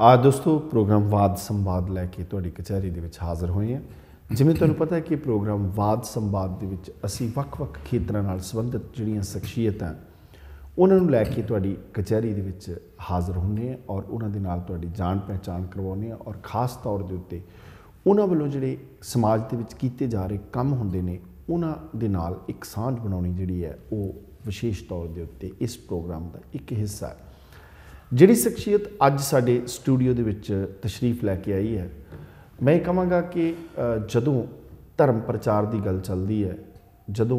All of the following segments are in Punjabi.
दोस्तों प्रोग्राम वाद संवाद लैके तुहाडी कचहरी दे विच हाज़र होए हैं। जिवें तुहानूं पता है कि प्रोग्राम वाद संवाद दे विच असीं वख-वख खेतरां नाल संबंधित जिहड़ियां शख्सियतां उन्हां नूं लैके तुहाडी कचहरी दे विच हाज़र हुंदे हैं और उन्हां दे नाल तुहाडी जान पहचान करवाउने हैं और खास तौर दे उत्ते उन्हां वल्लों जिहड़े समाज दे विच कीते जा रहे काम हुंदे ने उन्हां दे नाल एक सांझ बनाउणी जिहड़ी है वो विशेष तौर दे उत्ते इस प्रोग्राम का एक हिस्सा है। जिहड़ी शख्सियत अज साडे स्टूडियो दे विच तशरीफ लैके आई है, मैं कहांगा कि जदों धर्म प्रचार की गल चलती है, जदों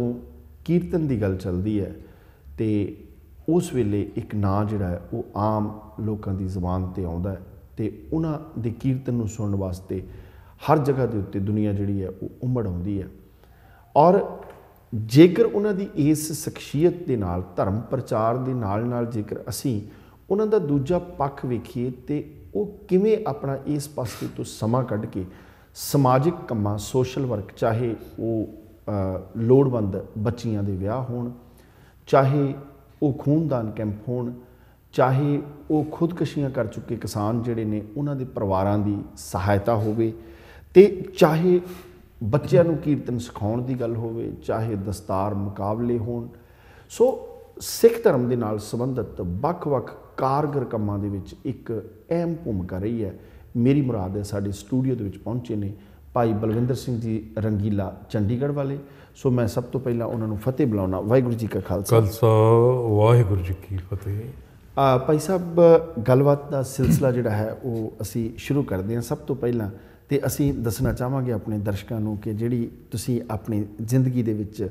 कीर्तन की गल चलती है, तो उस वेले एक नां जिहड़ा है वो आम लोगों की जबान ते आउंदा है ते उन्हां दे कीर्तन नूं सुनन वास्ते हर जगह के उत्ते दुनिया जिहड़ी है वो उमड़ आउंदी है। और जेकर उन्हां दी इस शख्सियत दे नाल धर्म प्रचार दे नाल जेकर असीं उन्हां दा दूजा पक्ष वेखीए तो वो किवें अपना इस पासे तो समा कढ़ के समाजिक कम्मां सोशल वर्क, चाहे वो लोड़वंद बच्चियां दे विआह होण, चाहे वो खूनदान कैंप होण, चाहे वो खुदकशियां कर चुके किसान जिहड़े ने उन्हां दे परिवारां दी सहायता होवे, ते चाहे बच्चों नूं कीर्तन सिखाउण दी गल होवे, चाहे दस्तार मुकाबले होण। सो सिख धर्म दे नाल संबंधित वख-वख कारगर कामां दे विच एक अहम भूमिका रही है। मेरी मुराद है साडे स्टूडियो दे विच पहुंचे ने भाई बलविंदर सिंह जी रंगीला चंडीगढ़ वाले। सो मैं सब तो पहला उन्हां नूं फतेह बुलाउणा। वाहिगुरू जी का खालसा वाहिगुरू जी की फतेह। भाई साहब गलबात का सिलसिला जिहड़ा है वो असी शुरू करते हैं। सब तो पहला तो असी दसना चाहांगे अपने दर्शकों नूं कि जिहड़ी तुसीं अपनी जिंदगी दे विच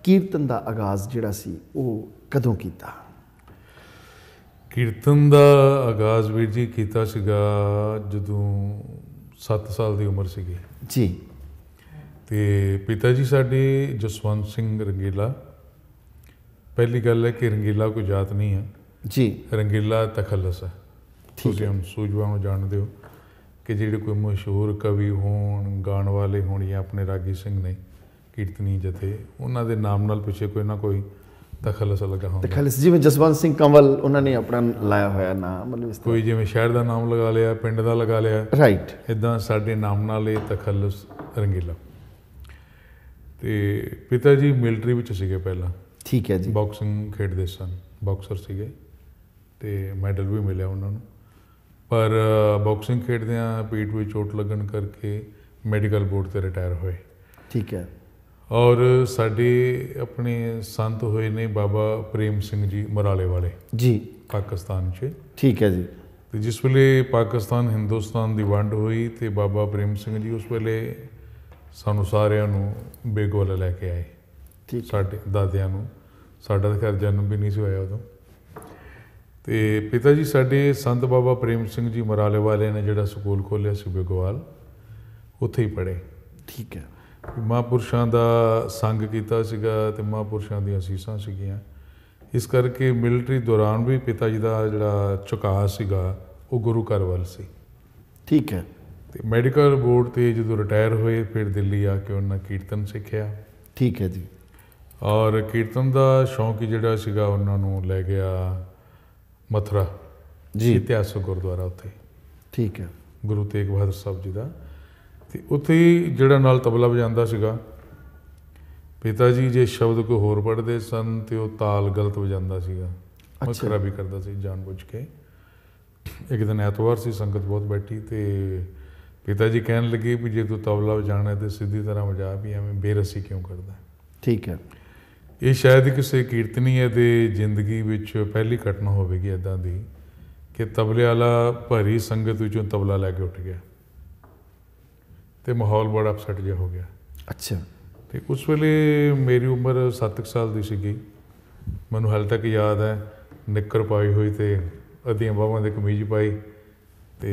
कीर्तन का आगाज़ जिहड़ा सी वो कदों कीता? कीर्तन का आगाज़ वीर जी कीता सीगा जदों 7 साल की उम्र सीगी जी। ते पिता जी साडे जसवंत सिंह रंगीला, पहली गल है कि रंगीला कोई जात नहीं है जी, रंगीला तखलस है। तुसीं हम सूझवां नूं जाणदे हो कि जिहड़े कोई मशहूर कवि होण, गाण वाले होण या अपने रागी सिंह ने कीर्तनी जथे उन्हां दे नाम नाल पिछे कोई ना कोई तखलस लगा होंदा। तखलस जिवें जसवंत सिंह कंवल उन्होंने अपना लाया होया नाम, मतलब इस कोई जिवें शहर का नाम लगा लिया, पिंड का लगा लिया, राइट। इदां साडे नाम नाल ये तखलस रंगीला। ते पिता जी मिलटरी विच सीगे पहला, ठीक है जी। बॉक्सिंग खेडदे सन, बॉक्सर सीगे ते मैडल भी मिलिया उन्होंने। पर बॉक्सिंग खेडदियां पीठ में चोट लगन करके मैडिकल बोर्ड से रिटायर होए। ठीक है। और साडे अपने संत होए ने बाबा प्रेम सिंह जी मराले वाले जी, पाकिस्तान च। ठीक है जी। तो जिस वेले पाकिस्तान हिंदुस्तान की वंड हुई तो बाबा प्रेम सिंह जी उस वेले सानू सारिਆਂ ਨੂੰ बेगोला लैके आए। ठीक, साडे दादिਆਂ ਨੂੰ, साडा तो खैर जन्म भी नहीं सी होया उदों। तो पिता जी साडे संत बाबा प्रेम सिंह जी मराले वाले ने जिहड़ा स्कूल खोलिया सी बेगोवाल, उत्थे ही पढ़े। ठीक है। महापुरुषों का संग किया सीगा ते महापुरुषों दी असीसां सीगियां। इस करके मिलटरी दौरान भी पिता जी का जिहड़ा झुकाव सीगा वो गुरु घर वाल सी। ठीक है। ते मैडिकल बोर्ड ते जदों रिटायर होए फिर दिल्ली आके उन्होंने कीर्तन सीखिया। ठीक है जी। और कीर्तन का शौक ही जिहड़ा सीगा उन्होंने लै गया मथुरा जी, इतिहासक गुरुद्वारा उत्थे। ठीक है। गुरु तेग बहादुर साहब जी का। तो उत्थे ही जिहड़ा नाल तबला वजांदा सीगा, पिता जी जे शब्द कोई होर पढ़ते सन तो वह ताल गलत वजांदा सीगा, मैं खराबी करता सी जानबूझ के। एक दिन ऐतवार सी, संगत बहुत बैठी तो पिता जी कहन लगे भी जे तू तबला वजाना है तो सीधी तरह वजा, भी एवं बेरसी क्यों करता। ठीक है। ये शायद किसी कीर्तनी दे जिंदगी विच पहली घटना होगी इदां दी कि तबले वाला भरी संगत विचों तबला लैके उठ गया तो माहौल बड़ा अपसैट जिहा हो गया। अच्छा। तो उस वेले मेरी उम्र 7 साल की सीगी। मैनूं हाले तक याद है निक्कर पाई हुई तो अद्धियां बाहां दी कमीज पाई तो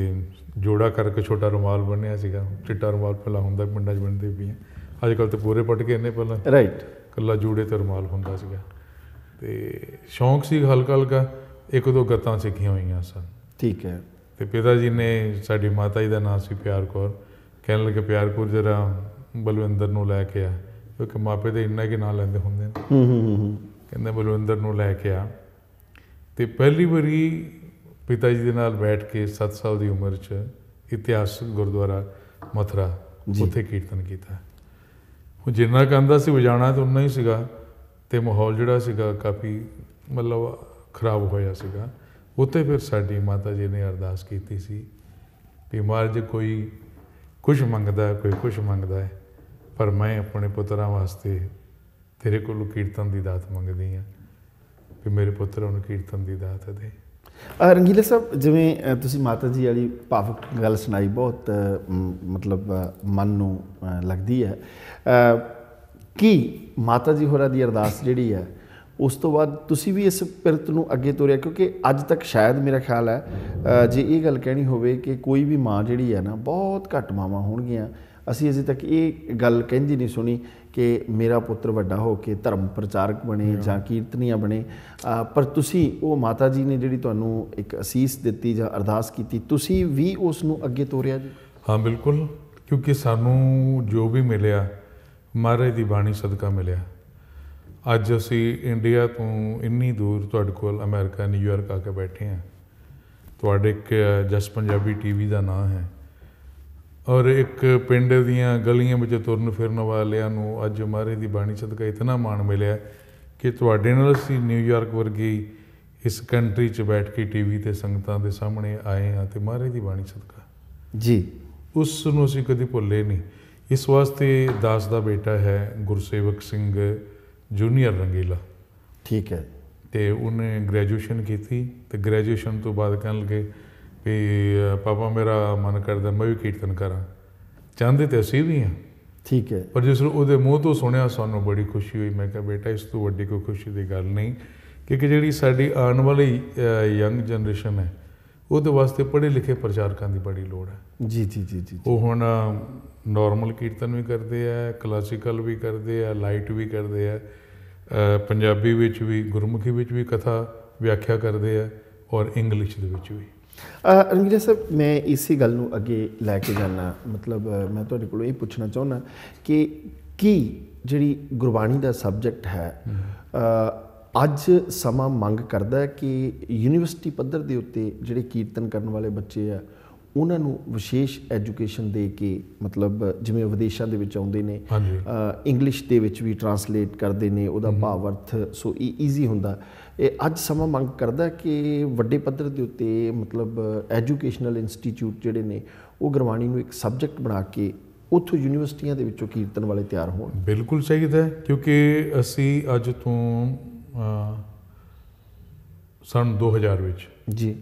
जोड़ा करके छोटा रुमाल बन्निया सीगा। चिट्टा रुमाल पहला हुंदा पिंडां च बन्नदे पईआं, अजकल तो पूरे पट के इन्ने, पहला राइट कल्ला जूड़े तो रुमाल हुंदा सीगा। ते शौक सी हल्का हल्का, 1-2 गत्तां सिखियां होईयां सन। ठीक है। तो पिता जी ने, साडी माता जी का नाम सी प्यार कौर, कहन लगे प्यार कौर जरा बलविंदर नूं लैके आ, क्योंकि मापे तो इन्ना कि नाम लैंदे हुंदे ने। कहंदे बलविंदर नूं लैके आ। तो पहली बारी ਪਿਤਾ ਜੀ ਦੇ ਨਾਲ ਬੈਠ ਕੇ 7 ਸਾਲ ਦੀ ਉਮਰ 'ਚ ਇਤਿਹਾਸਕ ਗੁਰਦੁਆਰਾ ਮਥੁਰਾ ਉੱਥੇ ਕੀਰਤਨ ਕੀਤਾ। ਉਹ ਜਿੰਨਾ ਕਹਿੰਦਾ ਸੀ ਵਜਾਉਣਾ ਤਾਂ ਉਨਾ ਹੀ ਸੀਗਾ, ਅਤੇ ਮਾਹੌਲ ਜਿਹੜਾ ਸੀਗਾ ਕਾਫੀ ਮਤਲਬ ਖਰਾਬ ਹੋਇਆ ਸੀਗਾ। ਉੱਥੇ ਫਿਰ ਸਾਡੀ ਮਾਤਾ ਜੀ ਨੇ ਅਰਦਾਸ ਕੀਤੀ ਸੀ ਵੀ ਮਹਾਰਾਜ ਕੋਈ ਕੁਛ ਮੰਗਦਾ, ਕੋਈ ਕੁਛ ਮੰਗਦਾ ਹੈ, ਪਰ ਮੈਂ ਆਪਣੇ ਪੁੱਤਰਾਂ ਵਾਸਤੇ ਤੇਰੇ ਕੋਲੋਂ ਕੀਰਤਨ ਦੀ ਦਾਤ ਮੰਗਦੀ ਹਾਂ ਵੀ ਮੇਰੇ ਪੁੱਤਰਾਂ ਨੂੰ ਕੀਰਤਨ ਦੀ ਦਾਤ ਦੇ। ਰੰਗੀਲਾ ਸਾਹਿਬ, ਜਿਵੇਂ ਤੁਸੀਂ ਮਾਤਾ ਜੀ ਵਾਲੀ ਭਾਵੁਕ ਗੱਲ ਸੁਣਾਈ, ਬਹੁਤ ਮਤਲਬ ਮਨ ਨੂੰ ਲੱਗਦੀ ਹੈ। ਕੀ ਮਾਤਾ ਜੀ ਹੋਰਾਂ ਦੀ ਅਰਦਾਸ ਜਿਹੜੀ ਹੈ ਉਸ ਤੋਂ ਬਾਅਦ ਤੁਸੀਂ ਵੀ ਇਸ ਪਿਰਤ ਨੂੰ ਅੱਗੇ ਤੋਰਿਆ? ਕਿਉਂਕਿ ਅੱਜ ਤੱਕ ਸ਼ਾਇਦ ਮੇਰਾ ਖਿਆਲ ਹੈ ਜੇ ਇਹ ਗੱਲ ਕਹਿਣੀ ਹੋਵੇ ਕਿ ਕੋਈ ਵੀ ਮਾਂ ਜਿਹੜੀ ਹੈ ਨਾ, ਬਹੁਤ ਘੱਟ ਮਾਵਾਂ ਹੋਣਗੀਆਂ, ਅਸੀਂ ਅਜੇ ਤੱਕ ਇਹ ਗੱਲ ਕਹਿੰਦੀ ਨਹੀਂ ਸੁਣੀ ਕਿ ਮੇਰਾ ਪੁੱਤਰ ਵੱਡਾ ਹੋ ਕੇ ਧਰਮ ਪ੍ਰਚਾਰਕ ਬਣੇ ਜਾਂ ਕੀਰਤਨੀਆ ਬਣੇ। ਪਰ ਤੁਸੀਂ, ਉਹ ਮਾਤਾ ਜੀ ਨੇ ਜਿਹੜੀ ਤੁਹਾਨੂੰ ਇੱਕ ਅਸੀਸ ਦਿੱਤੀ ਜਾਂ ਅਰਦਾਸ ਕੀਤੀ, ਤੁਸੀਂ ਵੀ ਉਸ ਨੂੰ ਅੱਗੇ ਤੋਰਿਆ ਜੀ? ਹਾਂ ਬਿਲਕੁਲ, ਕਿਉਂਕਿ ਸਾਨੂੰ ਜੋ ਵੀ ਮਿਲਿਆ ਮਹਾਰਾਜ ਦੀ ਬਾਣੀ ਸਦਕਾ ਮਿਲਿਆ। ਅੱਜ ਅਸੀਂ ਇੰਡੀਆ ਤੋਂ ਇੰਨੀ ਦੂਰ ਤੁਹਾਡੇ ਕੋਲ ਅਮਰੀਕਾ, ਨਿਊਯਾਰਕ ਆ ਕੇ ਬੈਠੇ ਹਾਂ। ਤੁਹਾਡੇ ਇੱਕ ਜਸ ਪੰਜਾਬੀ TV ਦਾ ਨਾਂ ਹੈ, ਔਰ ਇੱਕ ਪਿੰਡ ਦੀਆਂ ਗਲੀਆਂ ਵਿੱਚ ਤੁਰਨ ਫਿਰਨ ਵਾਲਿਆਂ ਨੂੰ ਅੱਜ ਮਹਾਰਾਜ ਦੀ ਬਾਣੀ ਸਦਕਾ ਇਤਨਾ ਮਾਣ ਮਿਲਿਆ ਕਿ ਤੁਹਾਡੇ ਨਾਲ ਅਸੀਂ ਨਿਊਯਾਰਕ ਵਰਗੀ ਇਸ ਕੰਟਰੀ 'ਚ ਬੈਠ ਕੇ TV 'ਤੇ ਸੰਗਤਾਂ ਦੇ ਸਾਹਮਣੇ ਆਏ ਹਾਂ, ਅਤੇ ਮਹਾਰਾਜ ਦੀ ਬਾਣੀ ਸਦਕਾ ਜੀ ਉਸ ਨੂੰ ਅਸੀਂ ਕਦੇ ਭੁੱਲੇ ਨਹੀਂ। ਇਸ ਵਾਸਤੇ ਦਾਸ ਦਾ ਬੇਟਾ ਹੈ ਗੁਰਸੇਵਕ ਸਿੰਘ ਜੂਨੀਅਰ ਰੰਗੀਲਾ, ਠੀਕ ਹੈ, ਅਤੇ ਉਹਨੇ ਗ੍ਰੈਜੂਏਸ਼ਨ ਕੀਤੀ, ਅਤੇ ਗ੍ਰੈਜੂਏਸ਼ਨ ਤੋਂ ਬਾਅਦ ਕਹਿਣ ਲੱਗੇ ਵੀ ਪਾਪਾ ਮੇਰਾ ਮਨ ਕਰਦਾ ਮੈਂ ਵੀ ਕੀਰਤਨ ਕਰਾਂ। ਚਾਹੁੰਦੇ ਤਾਂ ਅਸੀਂ ਵੀ ਹਾਂ, ਠੀਕ ਹੈ, ਪਰ ਜਿਸ ਨੂੰ ਉਹਦੇ ਮੂੰਹ ਤੋਂ ਸੁਣਿਆ ਸਾਨੂੰ ਬੜੀ ਖੁਸ਼ੀ ਹੋਈ। ਮੈਂ ਕਿਹਾ ਬੇਟਾ ਇਸ ਤੋਂ ਵੱਡੀ ਕੋਈ ਖੁਸ਼ੀ ਦੀ ਗੱਲ ਨਹੀਂ, ਕਿਉਂਕਿ ਜਿਹੜੀ ਸਾਡੀ ਆਉਣ ਵਾਲੀ ਯੰਗ ਜਨਰੇਸ਼ਨ ਹੈ ਉਹਦੇ ਵਾਸਤੇ ਪੜ੍ਹੇ ਲਿਖੇ ਪ੍ਰਚਾਰਕਾਂ ਦੀ ਬੜੀ ਲੋੜ ਹੈ। ਜੀ ਜੀ ਜੀ ਜੀ। ਉਹ ਹੁਣ ਨੋਰਮਲ ਕੀਰਤਨ ਵੀ ਕਰਦੇ ਆ, ਕਲਾਸੀਕਲ ਵੀ ਕਰਦੇ ਆ, ਲਾਈਟ ਵੀ ਕਰਦੇ ਆ, ਪੰਜਾਬੀ ਵਿੱਚ ਵੀ, ਗੁਰਮੁਖੀ ਵਿੱਚ ਵੀ ਕਥਾ ਵਿਆਖਿਆ ਕਰਦੇ ਆ, ਔਰ ਇੰਗਲਿਸ਼ ਦੇ ਵਿੱਚ ਵੀ। ਰੰਗੀਲਾ ਸਾਹਿਬ, ਮੈਂ ਇਸੇ ਗੱਲ ਨੂੰ ਅੱਗੇ ਲੈ ਕੇ ਜਾਣਾ, ਮਤਲਬ ਮੈਂ ਤੁਹਾਡੇ ਕੋਲੋਂ ਇਹ ਪੁੱਛਣਾ ਚਾਹੁੰਦਾ ਕਿ ਕੀ ਜਿਹੜੀ ਗੁਰਬਾਣੀ ਦਾ ਸਬਜੈਕਟ ਹੈ ਅੱਜ ਸਮਾਂ ਮੰਗ ਕਰਦਾ ਕਿ ਯੂਨੀਵਰਸਿਟੀ ਪੱਧਰ ਦੇ ਉੱਤੇ ਜਿਹੜੇ ਕੀਰਤਨ ਕਰਨ ਵਾਲੇ ਬੱਚੇ ਆ ਉਹਨਾਂ ਨੂੰ ਵਿਸ਼ੇਸ਼ ਐਜੂਕੇਸ਼ਨ ਦੇ ਕੇ, ਮਤਲਬ ਜਿਵੇਂ ਵਿਦੇਸ਼ਾਂ ਦੇ ਵਿੱਚ ਆਉਂਦੇ ਨੇ, ਇੰਗਲਿਸ਼ ਦੇ ਵਿੱਚ ਵੀ ਟਰਾਂਸਲੇਟ ਕਰਦੇ ਨੇ ਉਹਦਾ ਭਾਵ ਅਰਥ, ਸੋ ਇਹ ਈਜ਼ੀ ਹੁੰਦਾ। ਇਹ ਅੱਜ ਸਮਾਂ ਮੰਗ ਕਰਦਾ ਕਿ ਵੱਡੇ ਪੱਧਰ ਦੇ ਉੱਤੇ ਮਤਲਬ ਐਜੂਕੇਸ਼ਨਲ ਇੰਸਟੀਚਿਊਟ ਜਿਹੜੇ ਨੇ ਉਹ ਗੁਰਬਾਣੀ ਨੂੰ ਇੱਕ ਸਬਜੈਕਟ ਬਣਾ ਕੇ ਉੱਥੋਂ ਯੂਨੀਵਰਸਿਟੀਆਂ ਦੇ ਵਿੱਚੋਂ ਕੀਰਤਨ ਵਾਲੇ ਤਿਆਰ ਹੋਣ। ਬਿਲਕੁਲ ਚਾਹੀਦਾ, ਕਿਉਂਕਿ ਅਸੀਂ ਅੱਜ ਤੋਂ ਸੰਨ 2000 ਵਿੱਚ ਜੀ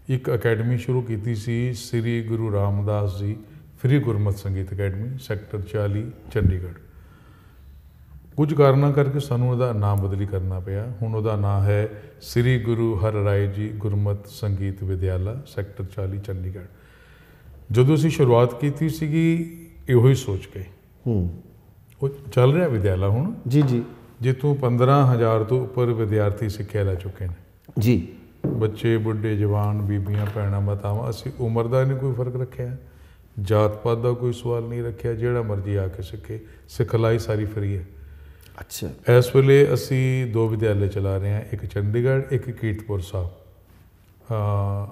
ਇੱਕ ਅਕੈਡਮੀ ਸ਼ੁਰੂ ਕੀਤੀ ਸੀ, ਸ੍ਰੀ ਗੁਰੂ ਰਾਮਦਾਸ ਜੀ ਫ੍ਰੀ ਗੁਰਮਤਿ ਸੰਗੀਤ ਅਕੈਡਮੀ, ਸੈਕਟਰ 40 ਚੰਡੀਗੜ੍ਹ। ਕੁਝ ਕਾਰਨਾਂ ਕਰਕੇ ਸਾਨੂੰ ਉਹਦਾ ਨਾਮ ਬਦਲੀ ਕਰਨਾ ਪਿਆ। ਹੁਣ ਉਹਦਾ ਨਾਂ ਹੈ ਸ੍ਰੀ ਗੁਰੂ ਹਰ ਰਾਏ ਜੀ ਗੁਰਮਤਿ ਸੰਗੀਤ ਵਿਦਿਆਲਾ, ਸੈਕਟਰ 40 ਚੰਡੀਗੜ੍ਹ। ਜਦੋਂ ਅਸੀਂ ਸ਼ੁਰੂਆਤ ਕੀਤੀ ਸੀਗੀ ਇਹੋ ਹੀ ਸੋਚ ਕੇ, ਉਹ ਚੱਲ ਰਿਹਾ ਵਿਦਿਆਲਾ ਹੁਣ ਜੀ ਜੀ, ਜਿੱਥੋਂ 15,000 ਤੋਂ ਉੱਪਰ ਵਿਦਿਆਰਥੀ ਸਿੱਖਿਆ ਲੈ ਚੁੱਕੇ ਨੇ ਜੀ। ਬੱਚੇ, ਬੁੱਢੇ, ਜਵਾਨ, ਬੀਬੀਆਂ, ਭੈਣਾਂ, ਮਾਤਾਵਾਂ। ਅਸੀਂ ਉਮਰ ਦਾ ਨਹੀਂ ਕੋਈ ਫਰਕ ਰੱਖਿਆ, ਜਾਤ ਪਾਤ ਦਾ ਕੋਈ ਸਵਾਲ ਨਹੀਂ ਰੱਖਿਆ, ਜਿਹੜਾ ਮਰਜ਼ੀ ਆ ਕੇ ਸਿੱਖੇ। ਸਿਖਲਾਈ ਸਾਰੀ ਫਰੀ ਹੈ। ਅੱਛਾ, ਇਸ ਵੇਲੇ ਅਸੀਂ 2 ਵਿਦਿਆਲੇ ਚਲਾ ਰਹੇ ਹਾਂ, ਇੱਕ ਚੰਡੀਗੜ੍ਹ, ਇੱਕ ਕੀਰਤਪੁਰ ਸਾਹਿਬ,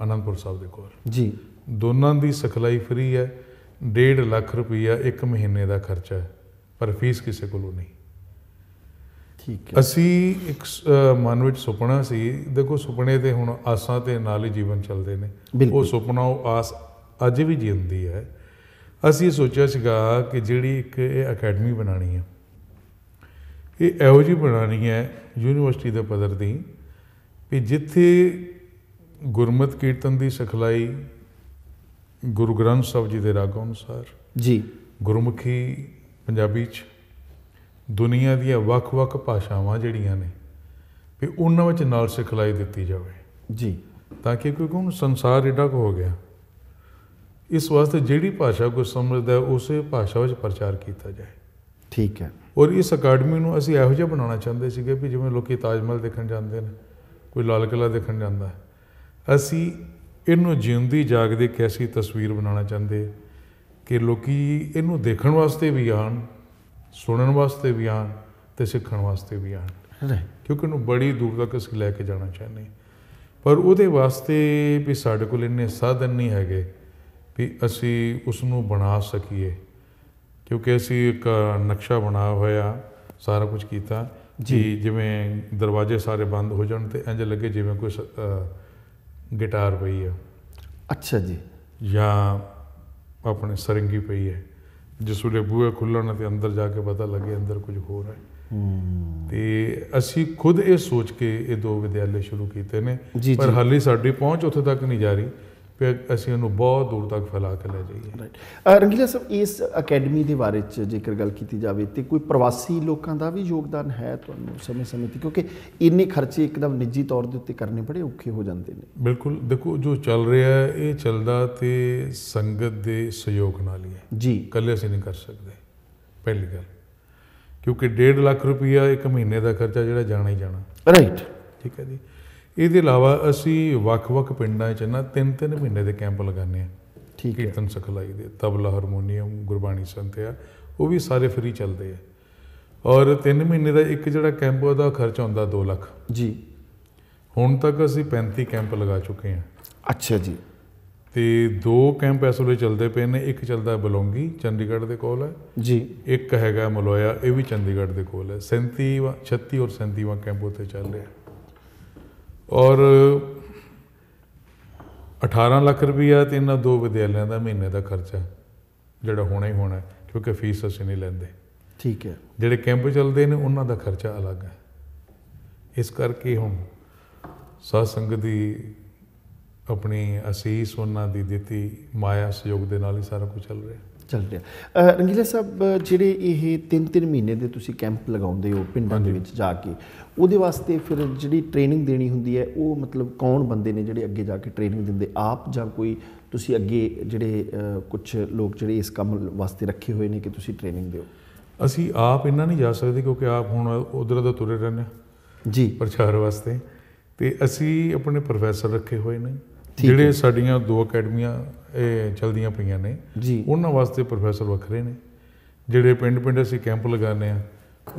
ਅਨੰਦਪੁਰ ਸਾਹਿਬ ਦੇ ਕੋਲ ਜੀ। ਦੋਨਾਂ ਦੀ ਸਿਖਲਾਈ ਫਰੀ ਹੈ। 1.5 ਲੱਖ ਰੁਪਈਆ 1 ਮਹੀਨੇ ਦਾ ਖਰਚਾ ਹੈ, ਪਰ ਫੀਸ ਕਿਸੇ ਕੋਲੋਂ ਨਹੀਂ। ਠੀਕ ਹੈ। ਅਸੀਂ ਇੱਕ ਮਨ ਵਿੱਚ ਸੁਪਨਾ ਸੀ, ਦੇਖੋ ਸੁਪਨੇ ਤੇ ਹੁਣ ਆਸਾਂ ਦੇ ਨਾਲ ਹੀ ਜੀਵਨ ਚੱਲਦੇ ਨੇ। ਉਹ ਸੁਪਨਾ, ਉਹ ਆਸ ਅੱਜ ਵੀ ਜਿਉਂਦੀ ਹੈ। ਅਸੀਂ ਸੋਚਿਆ ਸੀਗਾ ਕਿ ਜਿਹੜੀ ਇੱਕ ਇਹ ਅਕੈਡਮੀ ਬਣਾਉਣੀ ਹੈ, ਇਹ ਇਹੋ ਜਿਹੀ ਬਣਾਉਣੀ ਹੈ ਯੂਨੀਵਰਸਿਟੀ ਦੇ ਪੱਧਰ ਦੀ ਵੀ ਜਿੱਥੇ ਗੁਰਮਤਿ ਕੀਰਤਨ ਦੀ ਸਿਖਲਾਈ ਗੁਰੂ ਗ੍ਰੰਥ ਸਾਹਿਬ ਜੀ ਦੇ ਰਾਗਾਂ ਅਨੁਸਾਰ ਜੀ, ਗੁਰਮੁਖੀ ਪੰਜਾਬੀ 'ਚ, ਦੁਨੀਆ ਦੀਆਂ ਵੱਖ-ਵੱਖ ਭਾਸ਼ਾਵਾਂ ਜਿਹੜੀਆਂ ਨੇ ਵੀ ਉਹਨਾਂ ਵਿੱਚ ਨਾਲ ਸਿਖਲਾਈ ਦਿੱਤੀ ਜਾਵੇ ਜੀ, ਤਾਂ ਕਿ ਕਿਉਂਕਿ ਹੁਣ ਸੰਸਾਰ ਏਡਾ ਕੁ ਹੋ ਗਿਆ, ਇਸ ਵਾਸਤੇ ਜਿਹੜੀ ਭਾਸ਼ਾ ਕੋਈ ਸਮਝਦਾ ਉਸੇ ਭਾਸ਼ਾ ਵਿੱਚ ਪ੍ਰਚਾਰ ਕੀਤਾ ਜਾਏ। ਠੀਕ ਹੈ। ਔਰ ਇਸ ਅਕੈਡਮੀ ਨੂੰ ਅਸੀਂ ਇਹੋ ਜਿਹਾ ਬਣਾਉਣਾ ਚਾਹੁੰਦੇ ਸੀਗੇ ਵੀ ਜਿਵੇਂ ਲੋਕੀ ਤਾਜ ਮਹਿਲ ਦੇਖਣ ਜਾਂਦੇ ਨੇ, ਕੋਈ ਲਾਲ ਕਿਲ੍ਹਾ ਦੇਖਣ ਜਾਂਦਾ ਹੈ, ਅਸੀਂ ਇਹਨੂੰ ਜਿਉਂਦੀ ਜਾਗਦੀ ਇੱਕ ਐਸੀ ਤਸਵੀਰ ਬਣਾਉਣਾ ਚਾਹੁੰਦੇ ਕਿ ਲੋਕੀ ਇਹਨੂੰ ਦੇਖਣ ਵਾਸਤੇ ਵੀ ਆਉਣ, ਸੁਣਨ ਵਾਸਤੇ ਵੀ ਆਉਣ ਅਤੇ ਸਿੱਖਣ ਵਾਸਤੇ ਵੀ ਆਉਣ, ਕਿਉਂਕਿ ਇਹਨੂੰ ਬੜੀ ਦੂਰ ਤੱਕ ਅਸੀਂ ਲੈ ਕੇ ਜਾਣਾ ਚਾਹੁੰਦੇ। ਪਰ ਉਹਦੇ ਵਾਸਤੇ ਵੀ ਸਾਡੇ ਕੋਲ ਇੰਨੇ ਸਾਧਨ ਨਹੀਂ ਹੈਗੇ ਵੀ ਅਸੀਂ ਉਸ ਨੂੰ ਬਣਾ ਸਕੀਏ, ਕਿਉਂਕਿ ਅਸੀਂ ਇੱਕ ਨਕਸ਼ਾ ਬਣਾਇਆ ਹੋਇਆ, ਸਾਰਾ ਕੁਝ ਕੀਤਾ ਜੀ। ਜਿਵੇਂ ਦਰਵਾਜ਼ੇ ਸਾਰੇ ਬੰਦ ਹੋ ਜਾਣ ਤੇ ਇੰਝ ਲੱਗੇ ਜਿਵੇਂ ਕੋਈ ਗਿਟਾਰ ਪਈ ਹੈ। ਅੱਛਾ ਜੀ। ਜਾਂ ਆਪਣੇ ਸਰੰਗੀ ਪਈ ਹੈ, ਜਿਸ ਵੇਲੇ ਬੂਹੇ ਖੁੱਲ੍ਹਣ ਤੇ ਅੰਦਰ ਜਾ ਕੇ ਪਤਾ ਲੱਗੇ ਅੰਦਰ ਕੁਝ ਹੋਰ ਹੈ। ਤੇ ਅਸੀਂ ਖੁਦ ਇਹ ਸੋਚ ਕੇ ਇਹ 2 ਵਿਦਿਆਲੇ ਸ਼ੁਰੂ ਕੀਤੇ ਨੇ, ਪਰ ਹਾਲੇ ਸਾਡੀ ਪਹੁੰਚ ਉੱਥੇ ਤੱਕ ਨਹੀਂ ਜਾ ਰਹੀ ਫਿਰ ਅਸੀਂ ਉਹਨੂੰ ਬਹੁਤ ਦੂਰ ਤੱਕ ਫੈਲਾ ਕੇ ਲੈ ਜਾਈਏ। ਰਾਈਟ। ਰੰਗੀਲਾ ਸਾਹਿਬ, ਇਸ ਅਕੈਡਮੀ ਦੇ ਬਾਰੇ 'ਚ ਜੇਕਰ ਗੱਲ ਕੀਤੀ ਜਾਵੇ ਤਾਂ ਕੋਈ ਪ੍ਰਵਾਸੀ ਲੋਕਾਂ ਦਾ ਵੀ ਯੋਗਦਾਨ ਹੈ ਤੁਹਾਨੂੰ ਸਮੇਂ-ਸਮੇਂ 'ਤੇ, ਕਿਉਂਕਿ ਇੰਨੇ ਖਰਚੇ ਇੱਕਦਮ ਨਿੱਜੀ ਤੌਰ ਦੇ ਉੱਤੇ ਕਰਨੇ ਬੜੇ ਔਖੇ ਹੋ ਜਾਂਦੇ ਨੇ। ਬਿਲਕੁਲ, ਦੇਖੋ ਜੋ ਚੱਲ ਰਿਹਾ ਇਹ ਚੱਲਦਾ ਤੇ ਸੰਗਤ ਦੇ ਸਹਿਯੋਗ ਨਾਲ ਹੀ ਹੈ ਜੀ, ਇਕੱਲੇ ਅਸੀਂ ਨਹੀਂ ਕਰ ਸਕਦੇ ਪਹਿਲੀ ਗੱਲ, ਕਿਉਂਕਿ 1.5 ਲੱਖ ਰੁਪਈਆ ਇੱਕ ਮਹੀਨੇ ਦਾ ਖਰਚਾ ਜਿਹੜਾ ਜਾਣਾ ਹੀ ਜਾਣਾ। ਰਾਈਟ, ਠੀਕ ਹੈ ਜੀ। ਇਹਦੇ ਇਲਾਵਾ ਅਸੀਂ ਵੱਖ-ਵੱਖ ਪਿੰਡਾਂ 'ਚ ਨਾ 3-3 ਮਹੀਨੇ ਦੇ ਕੈਂਪ ਲਗਾਉਂਦੇ ਹਾਂ। ਠੀਕ ਹੈ। ਕੀਰਤਨ ਸਿਖਲਾਈ ਦੇ, ਤਬਲਾ, ਹਾਰਮੋਨੀਅਮ, ਗੁਰਬਾਣੀ ਸੰਥਿਆ, ਉਹ ਵੀ ਸਾਰੇ ਫ੍ਰੀ ਚੱਲਦੇ ਆ। ਔਰ 3 ਮਹੀਨੇ ਦਾ ਇੱਕ ਜਿਹੜਾ ਕੈਂਪ ਉਹਦਾ ਖਰਚਾ ਹੁੰਦਾ 2 ਲੱਖ ਜੀ। ਹੁਣ ਤੱਕ ਅਸੀਂ 35 ਕੈਂਪ ਲਗਾ ਚੁੱਕੇ ਹਾਂ। ਅੱਛਾ ਜੀ। ਤੇ 2 ਕੈਂਪ ਇਸ ਵੇਲੇ ਚੱਲਦੇ ਪਏ ਨੇ। ਇੱਕ ਚੱਲਦਾ ਬਲੌਂਗੀ, ਚੰਡੀਗੜ੍ਹ ਦੇ ਕੋਲ ਹੈ ਜੀ। ਇੱਕ ਹੈਗਾ ਮਲੋਇਆ, ਇਹ ਵੀ ਚੰਡੀਗੜ੍ਹ ਦੇ ਕੋਲ ਹੈ। 36 ਔਰ 37ਵਾਂ ਕੈਂਪ ਉੱਥੇ ਚੱਲ ਰਿਹਾ। ਔਰ 18 ਲੱਖ ਰੁਪਈਆ ਤੇ ਇਹਨਾਂ 2 ਵਿਦਿਆਲਿਆਂ ਦਾ ਮਹੀਨੇ ਦਾ ਖਰਚਾ ਜਿਹੜਾ ਹੋਣਾ ਹੀ ਹੋਣਾ, ਕਿਉਂਕਿ ਫੀਸ ਅਸੀਂ ਨਹੀਂ ਲੈਂਦੇ। ਠੀਕ ਹੈ। ਜਿਹੜੇ ਕੈਂਪ ਚੱਲਦੇ ਨੇ ਉਹਨਾਂ ਦਾ ਖਰਚਾ ਅਲੱਗ ਹੈ। ਇਸ ਕਰਕੇ ਹੁਣ ਸਾਧ ਸੰਗਤ ਦੀ ਆਪਣੀ ਅਸੀਸ, ਉਹਨਾਂ ਦੀ ਦਿੱਤੀ ਮਾਇਆ ਸਹਿਯੋਗ ਦੇ ਨਾਲ ਹੀ ਸਾਰਾ ਕੁਝ ਚੱਲ ਰਿਹਾ। ਰੰਗੀਲਾ ਸਾਹਿਬ, ਜਿਹੜੇ ਇਹ 3-3 ਮਹੀਨੇ ਦੇ ਤੁਸੀਂ ਕੈਂਪ ਲਗਾਉਂਦੇ ਹੋ ਪਿੰਡਾਂ ਦੇ ਵਿੱਚ ਜਾ ਕੇ, ਉਹਦੇ ਵਾਸਤੇ ਫਿਰ ਜਿਹੜੀ ਟ੍ਰੇਨਿੰਗ ਦੇਣੀ ਹੁੰਦੀ ਹੈ ਉਹ ਮਤਲਬ ਕੌਣ ਬੰਦੇ ਨੇ ਜਿਹੜੇ ਅੱਗੇ ਜਾ ਕੇ ਟ੍ਰੇਨਿੰਗ ਦਿੰਦੇ, ਆਪ ਜਾਂ ਕੋਈ ਤੁਸੀਂ ਅੱਗੇ ਜਿਹੜੇ ਕੁਛ ਲੋਕ ਜਿਹੜੇ ਇਸ ਕੰਮ ਵਾਸਤੇ ਰੱਖੇ ਹੋਏ ਨੇ ਕਿ ਤੁਸੀਂ ਟ੍ਰੇਨਿੰਗ ਦਿਓ? ਅਸੀਂ ਆਪ ਇੰਨਾ ਨਹੀਂ ਜਾ ਸਕਦੇ ਕਿਉਂਕਿ ਆਪ ਹੁਣ ਉੱਧਰ ਦਾ ਤੁਰੇ ਰਹਿੰਦੇ ਜੀ ਪ੍ਰਚਾਰ ਵਾਸਤੇ, ਤੇ ਅਸੀਂ ਆਪਣੇ ਪ੍ਰੋਫੈਸਰ ਰੱਖੇ ਹੋਏ ਨੇ ਜਿਹੜੇ ਸਾਡੀਆਂ 2 ਅਕੈਡਮੀਆਂ ਇਹ ਚਲਦੀਆਂ ਪਈਆਂ ਨੇ ਜੀ। ਉਹਨਾਂ ਵਾਸਤੇ ਪ੍ਰੋਫੈਸਰ ਵੱਖਰੇ ਨੇ, ਜਿਹੜੇ ਪਿੰਡ ਅਸੀਂ ਕੈਂਪ ਲਗਾਉਂਦੇ ਹਾਂ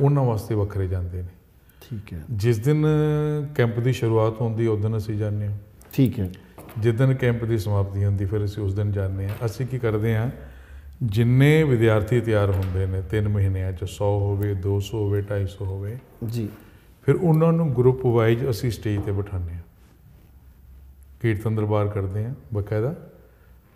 ਉਹਨਾਂ ਵਾਸਤੇ ਵੱਖਰੇ ਜਾਂਦੇ ਨੇ। ਠੀਕ ਹੈ। ਜਿਸ ਦਿਨ ਕੈਂਪ ਦੀ ਸ਼ੁਰੂਆਤ ਹੁੰਦੀ ਉਸ ਦਿਨ ਅਸੀਂ ਜਾਂਦੇ ਹਾਂ। ਠੀਕ ਹੈ। ਜਿਸ ਦਿਨ ਕੈਂਪ ਦੀ ਸਮਾਪਤੀ ਹੁੰਦੀ ਫਿਰ ਅਸੀਂ ਉਸ ਦਿਨ ਜਾਂਦੇ ਹਾਂ। ਅਸੀਂ ਕੀ ਕਰਦੇ ਹਾਂ, ਜਿੰਨੇ ਵਿਦਿਆਰਥੀ ਤਿਆਰ ਹੁੰਦੇ ਨੇ 3 ਮਹੀਨਿਆਂ 'ਚ 100 ਹੋਵੇ, 200 ਹੋਵੇ, 250 ਹੋਵੇ ਜੀ, ਫਿਰ ਉਹਨਾਂ ਨੂੰ ਗਰੁੱਪ ਵਾਈਜ਼ ਅਸੀਂ ਸਟੇਜ 'ਤੇ ਬਿਠਾਉਂਦੇ ਹਾਂ, ਕੀਰਤਨ ਦਰਬਾਰ ਕਰਦੇ ਹਾਂ ਬਕਾਇਦਾ,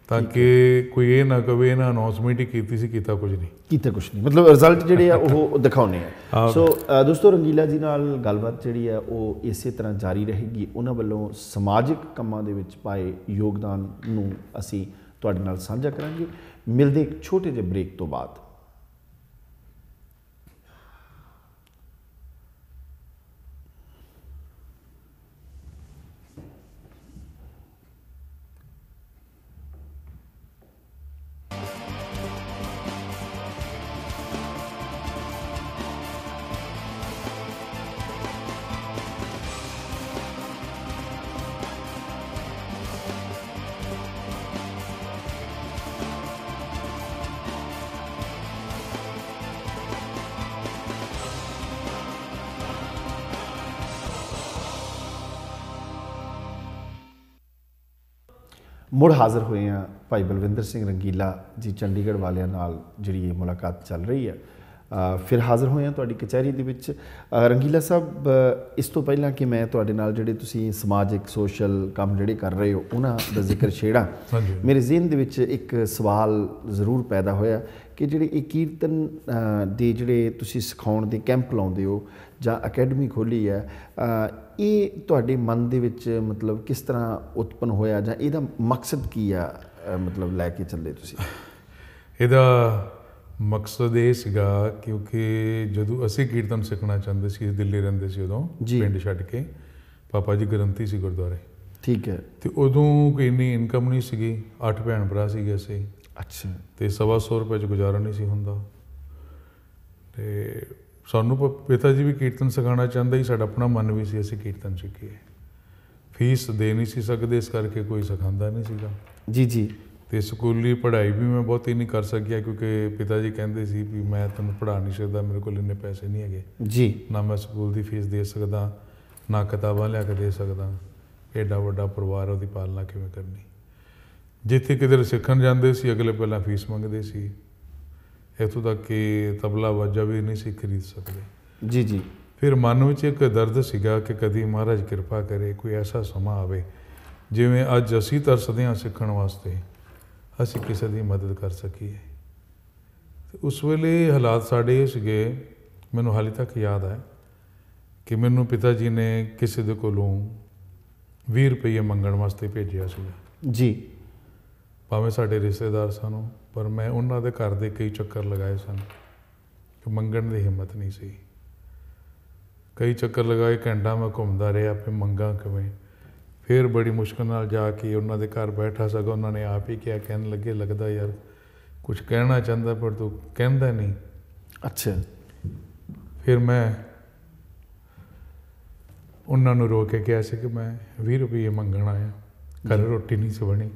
ਤਾਂ ਕਿ ਕੋਈ ਇਹ ਨਾ ਕਵੇ ਇਹਨਾਂ ਅਨਾਉਂਸਮੈਂਟ ਹੀ ਕੀਤੀ ਸੀ, ਕੀਤਾ ਕੁਝ ਨਹੀਂ, ਮਤਲਬ ਰਿਜ਼ਲਟ ਜਿਹੜੇ ਆ ਉਹ ਦਿਖਾਉਣੇ ਆ। ਸੋ ਦੋਸਤੋ, ਰੰਗੀਲਾ ਜੀ ਨਾਲ ਗੱਲਬਾਤ ਜਿਹੜੀ ਆ ਉਹ ਇਸੇ ਤਰ੍ਹਾਂ ਜਾਰੀ ਰਹੇਗੀ। ਉਹਨਾਂ ਵੱਲੋਂ ਸਮਾਜਿਕ ਕੰਮਾਂ ਦੇ ਵਿੱਚ ਪਾਏ ਯੋਗਦਾਨ ਨੂੰ ਅਸੀਂ ਤੁਹਾਡੇ ਨਾਲ ਸਾਂਝਾ ਕਰਾਂਗੇ। ਮਿਲਦੇ ਇੱਕ ਛੋਟੇ ਜਿਹੇ ਬ੍ਰੇਕ ਤੋਂ ਬਾਅਦ। ਮੁੜ ਹਾਜ਼ਰ ਹੋਏ ਹਾਂ ਭਾਈ ਬਲਵਿੰਦਰ ਸਿੰਘ ਰੰਗੀਲਾ ਜੀ ਚੰਡੀਗੜ੍ਹ ਵਾਲਿਆਂ ਨਾਲ ਜਿਹੜੀ ਇਹ ਮੁਲਾਕਾਤ ਚੱਲ ਰਹੀ ਹੈ। ਫਿਰ ਹਾਜ਼ਰ ਹੋਏ ਹਾਂ ਤੁਹਾਡੀ ਕਚਹਿਰੀ ਦੇ ਵਿੱਚ। ਰੰਗੀਲਾ ਸਾਹਿਬ, ਇਸ ਤੋਂ ਪਹਿਲਾਂ ਕਿ ਮੈਂ ਤੁਹਾਡੇ ਨਾਲ ਜਿਹੜੇ ਤੁਸੀਂ ਸਮਾਜਿਕ ਸੋਸ਼ਲ ਕੰਮ ਜਿਹੜੇ ਕਰ ਰਹੇ ਹੋ ਉਹਨਾਂ ਦਾ ਜ਼ਿਕਰ ਛੇੜਾਂ, ਮੇਰੇ ਜ਼ਿਹਨ ਦੇ ਵਿੱਚ ਇੱਕ ਸਵਾਲ ਜ਼ਰੂਰ ਪੈਦਾ ਹੋਇਆ ਕਿ ਜਿਹੜੇ ਇਹ ਕੀਰਤਨ ਦੇ ਜਿਹੜੇ ਤੁਸੀਂ ਸਿਖਾਉਣ ਦੇ ਕੈਂਪ ਲਾਉਂਦੇ ਹੋ ਜਾਂ ਅਕੈਡਮੀ ਖੋਲ੍ਹੀ ਹੈ, ਇਹ ਤੁਹਾਡੇ ਮਨ ਦੇ ਵਿੱਚ ਮਤਲਬ ਕਿਸ ਤਰ੍ਹਾਂ ਉਤਪੰਨ ਹੋਇਆ ਜਾਂ ਇਹਦਾ ਮਕਸਦ ਕੀ ਆ, ਮਤਲਬ ਲੈ ਕੇ ਚੱਲੇ ਤੁਸੀਂ? ਇਹਦਾ ਮਕਸਦ ਇਹ ਸੀਗਾ ਕਿਉਂਕਿ ਜਦੋਂ ਅਸੀਂ ਕੀਰਤਨ ਸਿੱਖਣਾ ਚਾਹੁੰਦੇ ਸੀ, ਦਿੱਲੀ ਰਹਿੰਦੇ ਸੀ ਉਦੋਂ, ਪਿੰਡ ਛੱਡ ਕੇ, ਪਾਪਾ ਜੀ ਗ੍ਰੰਥੀ ਸੀ ਗੁਰਦੁਆਰੇ। ਠੀਕ ਹੈ। ਤੇ ਉਦੋਂ ਕੋਈ ਇੰਨੀ ਇਨਕਮ ਨਹੀਂ ਸੀਗੀ, 8 ਭੈਣ ਭਰਾ ਸੀਗੇ ਅਸੀਂ। ਅੱਛਾ। ਤੇ 125 ਰੁਪਏ 'ਚ ਗੁਜ਼ਾਰਾ ਨਹੀਂ ਸੀ ਹੁੰਦਾ। ਤੇ ਸਾਨੂੰ ਪਿਤਾ ਜੀ ਵੀ ਕੀਰਤਨ ਸਿਖਾਉਣਾ ਚਾਹੁੰਦਾ ਸੀ, ਸਾਡਾ ਆਪਣਾ ਮਨ ਵੀ ਸੀ ਅਸੀਂ ਕੀਰਤਨ ਸਿੱਖੀਏ। ਫੀਸ ਦੇ ਨਹੀਂ ਸੀ ਸਕਦੇ, ਇਸ ਕਰਕੇ ਕੋਈ ਸਿਖਾਉਂਦਾ ਨਹੀਂ ਸੀਗਾ ਜੀ ਜੀ। ਅਤੇ ਸਕੂਲੀ ਪੜ੍ਹਾਈ ਵੀ ਮੈਂ ਬਹੁਤੀ ਨਹੀਂ ਕਰ ਸਕਿਆ ਕਿਉਂਕਿ ਪਿਤਾ ਜੀ ਕਹਿੰਦੇ ਸੀ ਵੀ ਮੈਂ ਤੈਨੂੰ ਪੜ੍ਹਾ ਨਹੀਂ ਸਕਦਾ, ਮੇਰੇ ਕੋਲ ਇੰਨੇ ਪੈਸੇ ਨਹੀਂ ਹੈਗੇ ਜੀ, ਨਾ ਮੈਂ ਸਕੂਲ ਦੀ ਫੀਸ ਦੇ ਸਕਦਾ, ਨਾ ਕਿਤਾਬਾਂ ਲਿਆ ਕੇ ਦੇ ਸਕਦਾ, ਐਡਾ ਵੱਡਾ ਪਰਿਵਾਰ, ਉਹਦੀ ਪਾਲਣਾ ਕਿਵੇਂ ਕਰਨੀ। ਜਿੱਥੇ ਕਿਧਰ ਸਿੱਖਣ ਜਾਂਦੇ ਸੀ ਅਗਲੇ ਪਹਿਲਾਂ ਫੀਸ ਮੰਗਦੇ ਸੀ, ਇੱਥੋਂ ਤੱਕ ਕਿ ਤਬਲਾ ਵਾਜਾ ਵੀ ਨਹੀਂ ਸੀ ਖਰੀਦ ਸਕਦੇ। ਜੀ ਜੀ। ਫਿਰ ਮਨ ਵਿੱਚ ਇੱਕ ਦਰਦ ਸੀਗਾ ਕਿ ਕਦੀ ਮਹਾਰਾਜ ਕਿਰਪਾ ਕਰੇ ਕੋਈ ਐਸਾ ਸਮਾਂ ਆਵੇ ਜਿਵੇਂ ਅੱਜ ਅਸੀਂ ਤਰਸਦੇ ਹਾਂ ਸਿੱਖਣ ਵਾਸਤੇ, ਅਸੀਂ ਕਿਸੇ ਦੀ ਮਦਦ ਕਰ ਸਕੀਏ। ਤੇ ਉਸ ਵੇਲੇ ਹਾਲਾਤ ਸਾਡੇ ਇਹ ਸੀਗੇ, ਮੈਨੂੰ ਹਾਲੇ ਤੱਕ ਯਾਦ ਹੈ ਕਿ ਮੈਨੂੰ ਪਿਤਾ ਜੀ ਨੇ ਕਿਸੇ ਦੇ ਕੋਲੋਂ 20 ਰੁਪਏ ਮੰਗਣ ਵਾਸਤੇ ਭੇਜਿਆ ਸੀਗਾ ਜੀ। ਭਾਵੇਂ ਸਾਡੇ ਰਿਸ਼ਤੇਦਾਰ ਸਨ, ਪਰ ਮੈਂ ਉਹਨਾਂ ਦੇ ਘਰ ਦੇ ਕਈ ਚੱਕਰ ਲਗਾਏ ਸਨ ਕਿ ਮੰਗਣ ਦੀ ਹਿੰਮਤ ਨਹੀਂ ਸੀ। ਕਈ ਚੱਕਰ ਲਗਾਏ, ਘੰਟਾ ਮੈਂ ਘੁੰਮਦਾ ਰਿਹਾ ਫਿਰ ਮੰਗਾਂ ਕਿਵੇਂ। ਫਿਰ ਬੜੀ ਮੁਸ਼ਕਿਲ ਨਾਲ ਜਾ ਕੇ ਉਹਨਾਂ ਦੇ ਘਰ ਬੈਠਾ ਸਗਾ, ਉਹਨਾਂ ਨੇ ਆਪ ਹੀ ਕਿਹਾ, ਕਹਿਣ ਲੱਗੇ ਲੱਗਦਾ ਯਾਰ ਕੁਝ ਕਹਿਣਾ ਚਾਹੁੰਦਾ ਪਰ ਤੂੰ ਕਹਿੰਦਾ ਨਹੀਂ। ਅੱਛਾ। ਫਿਰ ਮੈਂ ਉਹਨਾਂ ਨੂੰ ਰੋ ਕੇ ਕਿਹਾ ਸੀ ਕਿ ਮੈਂ 20 ਰੁਪਏ ਮੰਗਣ ਆਇਆ, ਘਰ ਰੋਟੀ ਨਹੀਂ ਸੀ ਬਣੀ।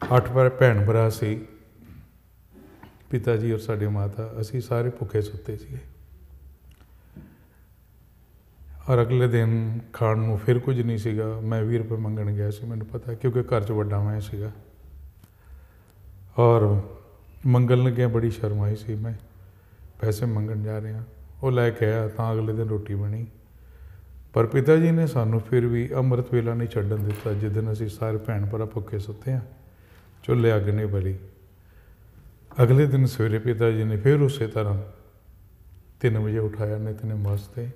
8 ਭੈਣ ਭਰਾ ਸੀ, ਪਿਤਾ ਜੀ ਔਰ ਸਾਡੀ ਮਾਤਾ, ਅਸੀਂ ਸਾਰੇ ਭੁੱਖੇ ਸੁੱਤੇ ਸੀਗੇ। ਔਰ ਅਗਲੇ ਦਿਨ ਖਾਣ ਨੂੰ ਫਿਰ ਕੁਝ ਨਹੀਂ ਸੀਗਾ। ਮੈਂ 20 ਰੁਪਏ ਮੰਗਣ ਗਿਆ ਸੀ, ਮੈਨੂੰ ਪਤਾ ਕਿਉਂਕਿ ਘਰ 'ਚ ਵੱਡਾ ਮੈਂ ਸੀਗਾ। ਔਰ ਮੰਗਣ ਲੱਗਿਆ ਬੜੀ ਸ਼ਰਮ ਆਈ ਸੀ, ਮੈਂ ਪੈਸੇ ਮੰਗਣ ਜਾ ਰਿਹਾ। ਉਹ ਲੈ ਕੇ ਆਇਆ ਤਾਂ ਅਗਲੇ ਦਿਨ ਰੋਟੀ ਬਣੀ। ਪਰ ਪਿਤਾ ਜੀ ਨੇ ਸਾਨੂੰ ਫਿਰ ਵੀ ਅੰਮ੍ਰਿਤ ਵੇਲਾ ਨਹੀਂ ਛੱਡਣ ਦਿੱਤਾ। ਜਿਸ ਦਿਨ ਅਸੀਂ ਸਾਰੇ ਭੈਣ ਭਰਾ ਭੁੱਖੇ ਸੁੱਤੇ ਹਾਂ, ਚੁੱਲ੍ਹੇ ਅੱਗ ਨਹੀਂ ਬਲੀ। ਅਗਲੇ ਦਿਨ ਸਵੇਰੇ ਪਿਤਾ ਜੀ ਨੇ ਫਿਰ ਉਸੇ ਤਰ੍ਹਾਂ 3 ਵਜੇ ਉਠਾਇਆ ਨਿਤਨੇਮ ਵਾਸਤੇ,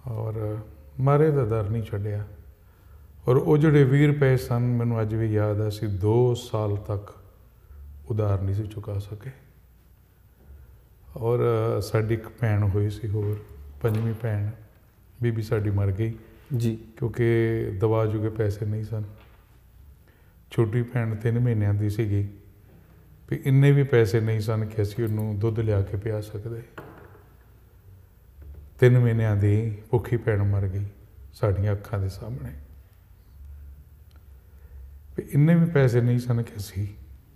ਔਰ ਮਾਰੇ ਦਾ ਦਰ ਨਹੀਂ ਛੱਡਿਆ। ਔਰ ਉਹ ਜਿਹੜੇ 20 ਰੁਪਏ ਸਨ, ਮੈਨੂੰ ਅੱਜ ਵੀ ਯਾਦ ਹੈ, ਅਸੀਂ 2 ਸਾਲ ਤੱਕ ਉਧਾਰ ਨਹੀਂ ਸੀ ਚੁਕਾ ਸਕੇ। ਔਰ ਸਾਡੀ ਇੱਕ ਭੈਣ ਹੋਈ ਸੀ ਹੋਰ, 5ਵੀਂ ਭੈਣ, ਬੀਬੀ ਸਾਡੀ ਮਰ ਗਈ ਜੀ, ਕਿਉਂਕਿ ਦਵਾ ਜੋਗੇ ਪੈਸੇ ਨਹੀਂ ਸਨ। ਛੋਟੀ ਭੈਣ 3 ਮਹੀਨਿਆਂ ਦੀ ਸੀਗੀ, ਵੀ ਇੰਨੇ ਵੀ ਪੈਸੇ ਨਹੀਂ ਸਨ ਕਿ ਅਸੀਂ ਉਹਨੂੰ ਦੁੱਧ ਲਿਆ ਕੇ ਪਿਆ ਸਕਦੇ। 3 ਮਹੀਨਿਆਂ ਦੀ ਭੁੱਖੀ ਭੈਣ ਮਰ ਗਈ ਸਾਡੀਆਂ ਅੱਖਾਂ ਦੇ ਸਾਹਮਣੇ। ਵੀ ਇੰਨੇ ਵੀ ਪੈਸੇ ਨਹੀਂ ਸਨ ਕਿ ਅਸੀਂ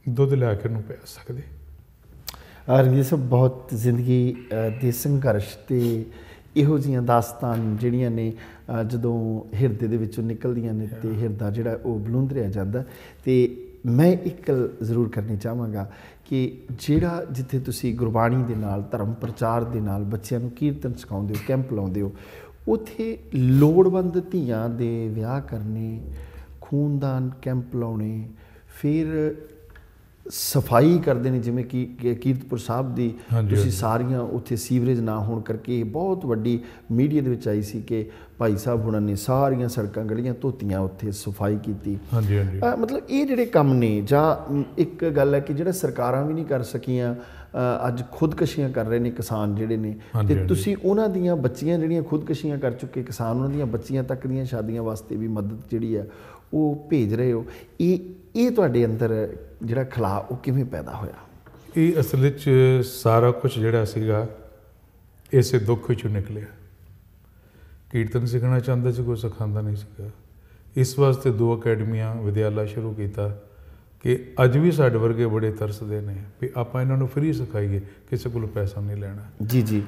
ਦੁੱਧ ਲਿਆ ਕੇ ਉਹਨੂੰ ਪਿਆ ਸਕਦੇ। ਰਣਜੀਤ ਸਾਹਿਬ, ਬਹੁਤ ਜ਼ਿੰਦਗੀ ਦੇ ਸੰਘਰਸ਼ ਤੇ ਇਹੋ ਜਿਹੀਆਂ ਦਾਸਤਾਨ ਜਿਹੜੀਆਂ ਨੇ ਜਦੋਂ ਹਿਰਦੇ ਦੇ ਵਿੱਚੋਂ ਨਿਕਲਦੀਆਂ ਨੇ ਤੇ ਹਿਰਦਾ ਜਿਹੜਾ ਉਹ ਬਲੂੰਦਰਿਆ ਜਾਂਦਾ। ਤੇ ਮੈਂ ਇੱਕ ਗੱਲ ਜ਼ਰੂਰ ਕਰਨੀ ਚਾਹਾਂਗਾ ਕਿ ਜਿਹੜਾ ਜਿੱਥੇ ਤੁਸੀਂ ਗੁਰਬਾਣੀ ਦੇ ਨਾਲ, ਧਰਮ ਪ੍ਰਚਾਰ ਦੇ ਨਾਲ ਬੱਚਿਆਂ ਨੂੰ ਕੀਰਤਨ ਸਿਖਾਉਂਦੇ ਹੋ, ਕੈਂਪ ਲਾਉਂਦੇ ਹੋ, ਉੱਥੇ ਲੋੜਵੰਦ ਧੀਆਂ ਦੇ ਵਿਆਹ ਕਰਨੇ, ਖੂਨਦਾਨ ਕੈਂਪ ਲਾਉਣੇ, ਫਿਰ ਸਫਾਈ ਕਰਦੇ ਨੇ, ਜਿਵੇਂ ਕਿ ਕੀਰਤਪੁਰ ਸਾਹਿਬ ਦੀ ਤੁਸੀਂ ਸਾਰੀਆਂ ਉੱਥੇ ਸੀਵਰੇਜ ਨਾ ਹੋਣ ਕਰਕੇ ਬਹੁਤ ਵੱਡੀ ਮੀਡੀਆ ਦੇ ਵਿੱਚ ਆਈ ਸੀ ਕਿ ਭਾਈ ਸਾਹਿਬ ਹੁਣਾਂ ਨੇ ਸਾਰੀਆਂ ਸੜਕਾਂ ਗਲੀਆਂ ਧੋਤੀਆਂ, ਉੱਥੇ ਸਫਾਈ ਕੀਤੀ। ਮਤਲਬ ਇਹ ਜਿਹੜੇ ਕੰਮ ਨੇ, ਜਾਂ ਇੱਕ ਗੱਲ ਹੈ ਕਿ ਜਿਹੜਾ ਸਰਕਾਰਾਂ ਵੀ ਨਹੀਂ ਕਰ ਸਕੀਆਂ, ਅੱਜ ਖੁਦਕਸ਼ੀਆਂ ਕਰ ਰਹੇ ਨੇ ਕਿਸਾਨ ਜਿਹੜੇ ਨੇ, ਤੇ ਤੁਸੀਂ ਉਹਨਾਂ ਦੀਆਂ ਬੱਚੀਆਂ ਜਿਹੜੀਆਂ ਖੁਦਕਸ਼ੀਆਂ ਕਰ ਚੁੱਕੇ ਕਿਸਾਨ, ਉਹਨਾਂ ਦੀਆਂ ਬੱਚੀਆਂ ਤੱਕ ਦੀਆਂ ਸ਼ਾਦੀਆਂ ਵਾਸਤੇ ਵੀ ਮਦਦ ਜਿਹੜੀ ਹੈ ਉਹ ਭੇਜ ਰਹੇ ਹੋ। ਇਹ ਤੁਹਾਡੇ ਅੰਦਰ ਜਿਹੜਾ ਖਲਾਅ ਉਹ ਕਿਵੇਂ ਪੈਦਾ ਹੋਇਆ? ਇਹ ਅਸਲ ਵਿੱਚ ਸਾਰਾ ਕੁਝ ਜਿਹੜਾ ਸੀਗਾ ਇਸੇ ਦੁੱਖ ਵਿੱਚੋਂ ਨਿਕਲਿਆ। ਕੀਰਤਨ ਸਿੱਖਣਾ ਚਾਹੁੰਦਾ ਸੀ, ਕੋਈ ਸਿਖਾਉਂਦਾ ਨਹੀਂ ਸੀਗਾ। ਇਸ ਵਾਸਤੇ 2 ਅਕੈਡਮੀਆਂ, ਵਿਦਿਆਲਾ ਸ਼ੁਰੂ ਕੀਤਾ ਕਿ ਅੱਜ ਵੀ ਸਾਡੇ ਵਰਗੇ ਬੜੇ ਤਰਸਦੇ ਨੇ ਵੀ ਆਪਾਂ ਇਹਨਾਂ ਨੂੰ ਫ੍ਰੀ ਸਿਖਾਈਏ, ਕਿਸੇ ਕੋਲੋਂ ਪੈਸਾ ਨਹੀਂ ਲੈਣਾ। ਜੀ ਜੀ।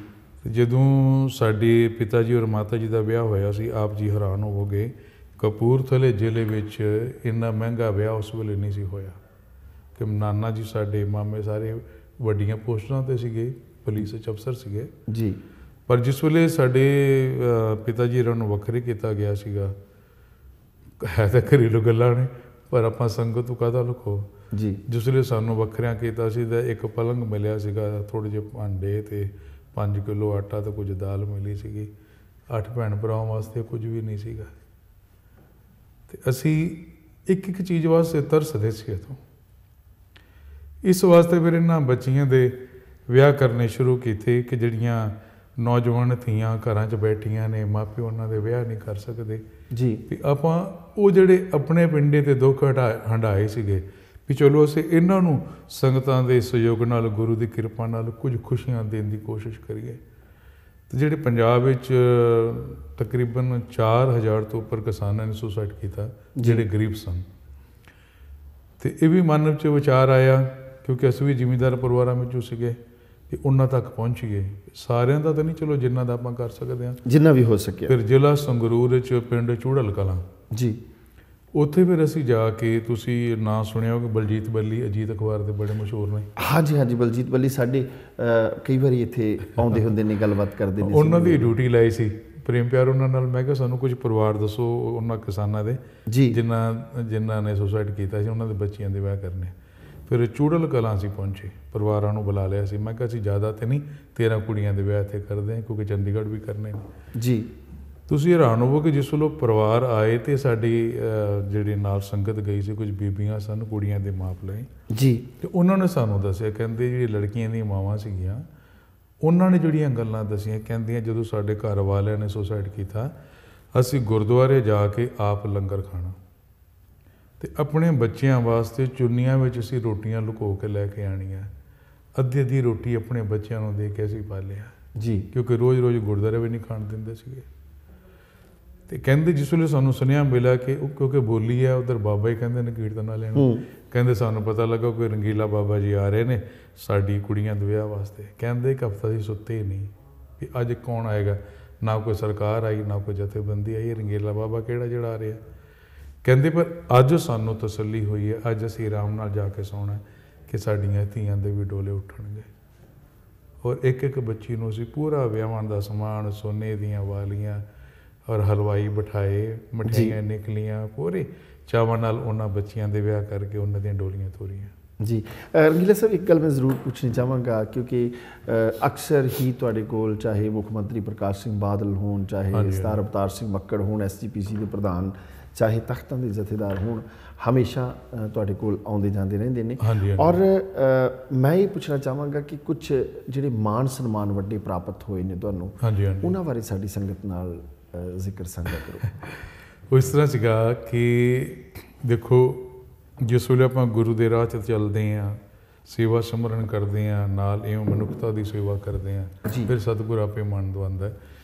ਜਦੋਂ ਸਾਡੇ ਪਿਤਾ ਜੀ ਔਰ ਮਾਤਾ ਜੀ ਦਾ ਵਿਆਹ ਹੋਇਆ ਸੀ, ਆਪ ਜੀ ਹੈਰਾਨ ਹੋਵੋਗੇ, ਕਪੂਰਥਲੇ ਜ਼ਿਲ੍ਹੇ ਵਿੱਚ ਇੰਨਾ ਮਹਿੰਗਾ ਵਿਆਹ ਉਸ ਵੇਲੇ ਨਹੀਂ ਸੀ ਹੋਇਆ। ਕਿ ਨਾਨਾ ਜੀ ਸਾਡੇ, ਮਾਮੇ ਸਾਰੇ ਵੱਡੀਆਂ ਪੋਸਟਾਂ 'ਤੇ ਸੀਗੇ, ਪੁਲਿਸ ਵਿੱਚ ਅਫਸਰ ਸੀਗੇ ਜੀ। ਪਰ ਜਿਸ ਵੇਲੇ ਸਾਡੇ ਪਿਤਾ ਜੀ ਹੋਰਾਂ ਨੂੰ ਵੱਖਰੇ ਕੀਤਾ ਗਿਆ ਸੀਗਾ, ਹੈ ਤਾਂ ਘਰੇਲੂ ਗੱਲਾਂ ਨੇ ਪਰ ਆਪਾਂ ਸੰਗਤ ਤੋਂ ਕਾਹਦਾ ਲੁਕੋ ਜੀ। ਜਿਸ ਵੇਲੇ ਸਾਨੂੰ ਵੱਖਰਿਆਂ ਕੀਤਾ ਸੀ ਤਾਂ ਇੱਕ ਪਲੰਗ ਮਿਲਿਆ ਸੀਗਾ, ਥੋੜ੍ਹੇ ਜਿਹੇ ਭਾਂਡੇ ਅਤੇ 5 ਕਿਲੋ ਆਟਾ ਅਤੇ ਕੁਝ ਦਾਲ ਮਿਲੀ ਸੀਗੀ। 8 ਭੈਣ ਭਰਾਵਾਂ ਵਾਸਤੇ ਕੁਝ ਵੀ ਨਹੀਂ ਸੀਗਾ। ਅਤੇ ਅਸੀਂ ਇੱਕ ਇੱਕ ਚੀਜ਼ ਵਾਸਤੇ ਤਰਸਦੇ ਸੀ ਇੱਥੋਂ। ਇਸ ਵਾਸਤੇ ਫਿਰ ਇਹਨਾਂ ਬੱਚੀਆਂ ਦੇ ਵਿਆਹ ਕਰਨੇ ਸ਼ੁਰੂ ਕੀਤੇ ਕਿ ਜਿਹੜੀਆਂ ਨੌਜਵਾਨ ਧੀਆਂ ਘਰਾਂ 'ਚ ਬੈਠੀਆਂ ਨੇ, ਮਾਪੇ ਉਹਨਾਂ ਦੇ ਵਿਆਹ ਨਹੀਂ ਕਰ ਸਕਦੇ ਜੀ। ਵੀ ਆਪਾਂ ਉਹ ਜਿਹੜੇ ਆਪਣੇ ਪਿੰਡੇ 'ਤੇ ਦੁੱਖ ਹੰਢਾਏ ਸੀਗੇ ਵੀ ਚਲੋ ਅਸੀਂ ਇਹਨਾਂ ਨੂੰ ਸੰਗਤਾਂ ਦੇ ਸਹਿਯੋਗ ਨਾਲ, ਗੁਰੂ ਦੀ ਕਿਰਪਾ ਨਾਲ ਕੁਝ ਖੁਸ਼ੀਆਂ ਦੇਣ ਦੀ ਕੋਸ਼ਿਸ਼ ਕਰੀਏ। ਅਤੇ ਜਿਹੜੇ ਪੰਜਾਬ ਵਿੱਚ ਤਕਰੀਬਨ 4000 ਤੋਂ ਉੱਪਰ ਕਿਸਾਨਾਂ ਨੇ ਸੁਸਾਈਡ ਕੀਤਾ, ਜਿਹੜੇ ਗਰੀਬ ਸਨ। ਅਤੇ ਇਹ ਵੀ ਮਨ ਵਿੱਚ ਵਿਚਾਰ ਆਇਆ, ਕਿਉਂਕਿ ਅਸੀਂ ਵੀ ਜ਼ਿਮੀਂਦਾਰ ਪਰਿਵਾਰਾਂ ਵਿੱਚੋਂ ਸੀਗੇ, ਤੇ ਉਹਨਾਂ ਤੱਕ ਪਹੁੰਚੀਏ। ਸਾਰਿਆਂ ਦਾ ਤਾਂ ਨਹੀਂ, ਚਲੋ ਜਿੰਨਾ ਦਾ ਆਪਾਂ ਕਰ ਸਕਦੇ ਹਾਂ, ਜਿੰਨਾ ਵੀ ਹੋ ਸਕਿਆ। ਫਿਰ ਜ਼ਿਲ੍ਹਾ ਸੰਗਰੂਰ 'ਚ ਪਿੰਡ ਚੂੜਲ ਕਲਾਂ ਜੀ, ਉੱਥੇ ਫਿਰ ਅਸੀਂ ਜਾ ਕੇ, ਤੁਸੀਂ ਨਾਂ ਸੁਣਿਆ ਹੋ ਕਿ ਬਲਜੀਤ ਬੱਲੀ ਅਜੀਤ ਅਖਬਾਰ ਦੇ ਬੜੇ ਮਸ਼ਹੂਰ ਨੇ। ਹਾਂਜੀ ਹਾਂਜੀ, ਬਲਜੀਤ ਬੱਲੀ ਸਾਡੇ ਕਈ ਵਾਰੀ ਇੱਥੇ ਆਉਂਦੇ ਹੁੰਦੇ ਨੇ, ਗੱਲਬਾਤ ਕਰਦੇ ਨੇ। ਉਹਨਾਂ ਦੀ ਡਿਊਟੀ ਲਾਈ ਸੀ, ਪ੍ਰੇਮ ਪਿਆਰ ਉਹਨਾਂ ਨਾਲ। ਮੈਂ ਕਿਹਾ ਸਾਨੂੰ ਕੁਝ ਪਰਿਵਾਰ ਦੱਸੋ ਉਹਨਾਂ ਕਿਸਾਨਾਂ ਦੇ ਜੀ, ਜਿਨ੍ਹਾਂ ਨੇ ਸੁਸਾਈਡ ਕੀਤਾ ਸੀ, ਉਹਨਾਂ ਦੇ ਬੱਚਿਆਂ ਦੇ ਵਿਆਹ ਕਰਨੇ। ਫਿਰ ਚੂੜਲ ਕਲਾਂ ਅਸੀਂ ਪਹੁੰਚੇ, ਪਰਿਵਾਰਾਂ ਨੂੰ ਬੁਲਾ ਲਿਆ ਸੀ। ਮੈਂ ਕਿਹਾ ਅਸੀਂ ਜ਼ਿਆਦਾ ਤਾਂ ਨਹੀਂ, 13 ਕੁੜੀਆਂ ਦੇ ਵਿਆਹ ਇੱਥੇ ਕਰਦੇ ਹਾਂ, ਕਿਉਂਕਿ ਚੰਡੀਗੜ੍ਹ ਵੀ ਕਰਨੇ ਨੇ ਜੀ। ਤੁਸੀਂ ਹੈਰਾਨ ਹੋਵੋ ਕਿ ਜਿਸ ਵੇਲੇ ਪਰਿਵਾਰ ਆਏ ਅਤੇ ਸਾਡੀ ਜਿਹੜੀ ਨਾਲ ਸੰਗਤ ਗਈ ਸੀ, ਕੁਝ ਬੀਬੀਆਂ ਸਨ, ਕੁੜੀਆਂ ਦੇ ਮਾਂ ਪਿਓ ਜੀ, ਅਤੇ ਉਹਨਾਂ ਨੇ ਸਾਨੂੰ ਦੱਸਿਆ, ਕਹਿੰਦੇ ਜਿਹੜੀ ਲੜਕੀਆਂ ਦੀਆਂ ਮਾਵਾਂ ਸੀਗੀਆਂ, ਉਹਨਾਂ ਨੇ ਜਿਹੜੀਆਂ ਗੱਲਾਂ ਦੱਸੀਆਂ, ਕਹਿੰਦੀਆਂ ਜਦੋਂ ਸਾਡੇ ਘਰ ਵਾਲਿਆਂ ਨੇ ਸੁਸਾਈਡ ਕੀਤਾ, ਅਸੀਂ ਗੁਰਦੁਆਰੇ ਜਾ ਕੇ ਆਪ ਲੰਗਰ ਖਾਣਾ, ਅਤੇ ਆਪਣੇ ਬੱਚਿਆਂ ਵਾਸਤੇ ਚੁੰਨੀਆਂ ਵਿੱਚ ਅਸੀਂ ਰੋਟੀਆਂ ਲੁਕੋ ਕੇ ਲੈ ਕੇ ਆਉਣੀਆਂ। ਅੱਧੀ ਅੱਧੀ ਰੋਟੀ ਆਪਣੇ ਬੱਚਿਆਂ ਨੂੰ ਦੇ ਕੇ ਅਸੀਂ ਪਾਲਿਆ ਜੀ, ਕਿਉਂਕਿ ਰੋਜ਼ ਰੋਜ਼ ਗੁਰਦੁਆਰੇ ਵੀ ਨਹੀਂ ਖਾਣ ਦਿੰਦੇ ਸੀਗੇ। ਅਤੇ ਕਹਿੰਦੇ ਜਿਸ ਵੇਲੇ ਸਾਨੂੰ ਸੁਨੇਹਾ ਮਿਲਿਆ ਕਿ ਉਹ ਕਿਉਂਕਿ ਬੋਲੀ ਹੈ ਉੱਧਰ, ਬਾਬਾ ਜੀ ਕਹਿੰਦੇ ਨੇ ਕੀਰਤਨ ਵਾਲਿਆਂ ਨੂੰ, ਕਹਿੰਦੇ ਸਾਨੂੰ ਪਤਾ ਲੱਗਾ ਕੋਈ ਰੰਗੀਲਾ ਬਾਬਾ ਜੀ ਆ ਰਹੇ ਨੇ ਸਾਡੀ ਕੁੜੀਆਂ ਦੇ ਵਿਆਹ ਵਾਸਤੇ। ਕਹਿੰਦੇ ਇੱਕ ਹਫ਼ਤਾ ਅਸੀਂ ਸੁੱਤੇ ਹੀ ਨਹੀਂ ਵੀ ਅੱਜ ਕੌਣ ਆਏਗਾ। ਨਾ ਕੋਈ ਸਰਕਾਰ ਆਈ, ਨਾ ਕੋਈ ਜਥੇਬੰਦੀ ਆਈ, ਰੰਗੀਲਾ ਬਾਬਾ ਕਿਹੜਾ ਜਿਹੜਾ ਆ ਰਿਹਾ। ਕਹਿੰਦੇ ਪਰ ਅੱਜ ਸਾਨੂੰ ਤਸੱਲੀ ਹੋਈ ਹੈ, ਅੱਜ ਅਸੀਂ ਆਰਾਮ ਨਾਲ ਜਾ ਕੇ ਸੌਣਾ ਕਿ ਸਾਡੀਆਂ ਧੀਆਂ ਦੇ ਵੀ ਡੋਲੇ ਉੱਠਣਗੇ। ਔਰ ਇੱਕ ਇੱਕ ਬੱਚੀ ਨੂੰ ਅਸੀਂ ਪੂਰਾ ਵਿਆਹਾਂ ਦਾ ਸਮਾਨ, ਸੋਨੇ ਦੀਆਂ ਵਾਲੀਆਂ ਔਰ ਹਲਵਾਈ ਬਿਠਾਏ, ਮਠਿਆਈਆਂ ਨਿਕਲੀਆਂ, ਪੂਰੇ ਚਾਵਾਂ ਨਾਲ ਉਹਨਾਂ ਬੱਚਿਆਂ ਦੇ ਵਿਆਹ ਕਰਕੇ ਉਹਨਾਂ ਦੀਆਂ ਡੋਲੀਆਂ ਤੋਰੀਆਂ ਜੀ। ਰੰਗੀਲਾ ਸਾਹਿਬ, ਇੱਕ ਗੱਲ ਮੈਂ ਜ਼ਰੂਰ ਪੁੱਛਣੀ ਚਾਹਾਂਗਾ, ਕਿਉਂਕਿ ਅਕਸਰ ਹੀ ਤੁਹਾਡੇ ਕੋਲ ਚਾਹੇ ਮੁੱਖ ਮੰਤਰੀ ਪ੍ਰਕਾਸ਼ ਸਿੰਘ ਬਾਦਲ ਹੋਣ, ਚਾਹੇ ਸਰਦਾਰ ਅਵਤਾਰ ਸਿੰਘ ਮੱਕੜ ਹੋਣ SGPC ਦੇ ਪ੍ਰਧਾਨ, ਚਾਹੇ ਤਖਤਾਂ ਦੇ ਜਥੇਦਾਰ ਹੋਣ, ਹਮੇਸ਼ਾ ਤੁਹਾਡੇ ਕੋਲ ਆਉਂਦੇ ਜਾਂਦੇ ਰਹਿੰਦੇ ਨੇ। ਔਰ ਮੈਂ ਇਹ ਪੁੱਛਣਾ ਚਾਹਾਂਗਾ ਕਿ ਕੁਝ ਜਿਹੜੇ ਮਾਣ ਸਨਮਾਨ ਵੱਡੇ ਪ੍ਰਾਪਤ ਹੋਏ ਨੇ ਤੁਹਾਨੂੰ, ਉਹਨਾਂ ਬਾਰੇ ਸਾਡੀ ਸੰਗਤ ਨਾਲ ਜ਼ਿਕਰ ਸਾਂਝਾ ਕਰੋ। ਉਹ ਇਸ ਤਰ੍ਹਾਂ ਸੀਗਾ ਕਿ ਦੇਖੋ, ਜਿਸ ਵੇਲੇ ਆਪਾਂ ਗੁਰੂ ਦੇ ਰਾਹ 'ਚ ਚੱਲਦੇ ਹਾਂ, ਸੇਵਾ ਸਿਮਰਨ ਕਰਦੇ ਹਾਂ, ਨਾਲ ਇਉਂ ਮਨੁੱਖਤਾ ਦੀ ਸੇਵਾ ਕਰਦੇ ਹਾਂ, ਫਿਰ ਸਤਿਗੁਰ ਆਪੇ ਮਨ ਦਵਾਉਂਦਾ।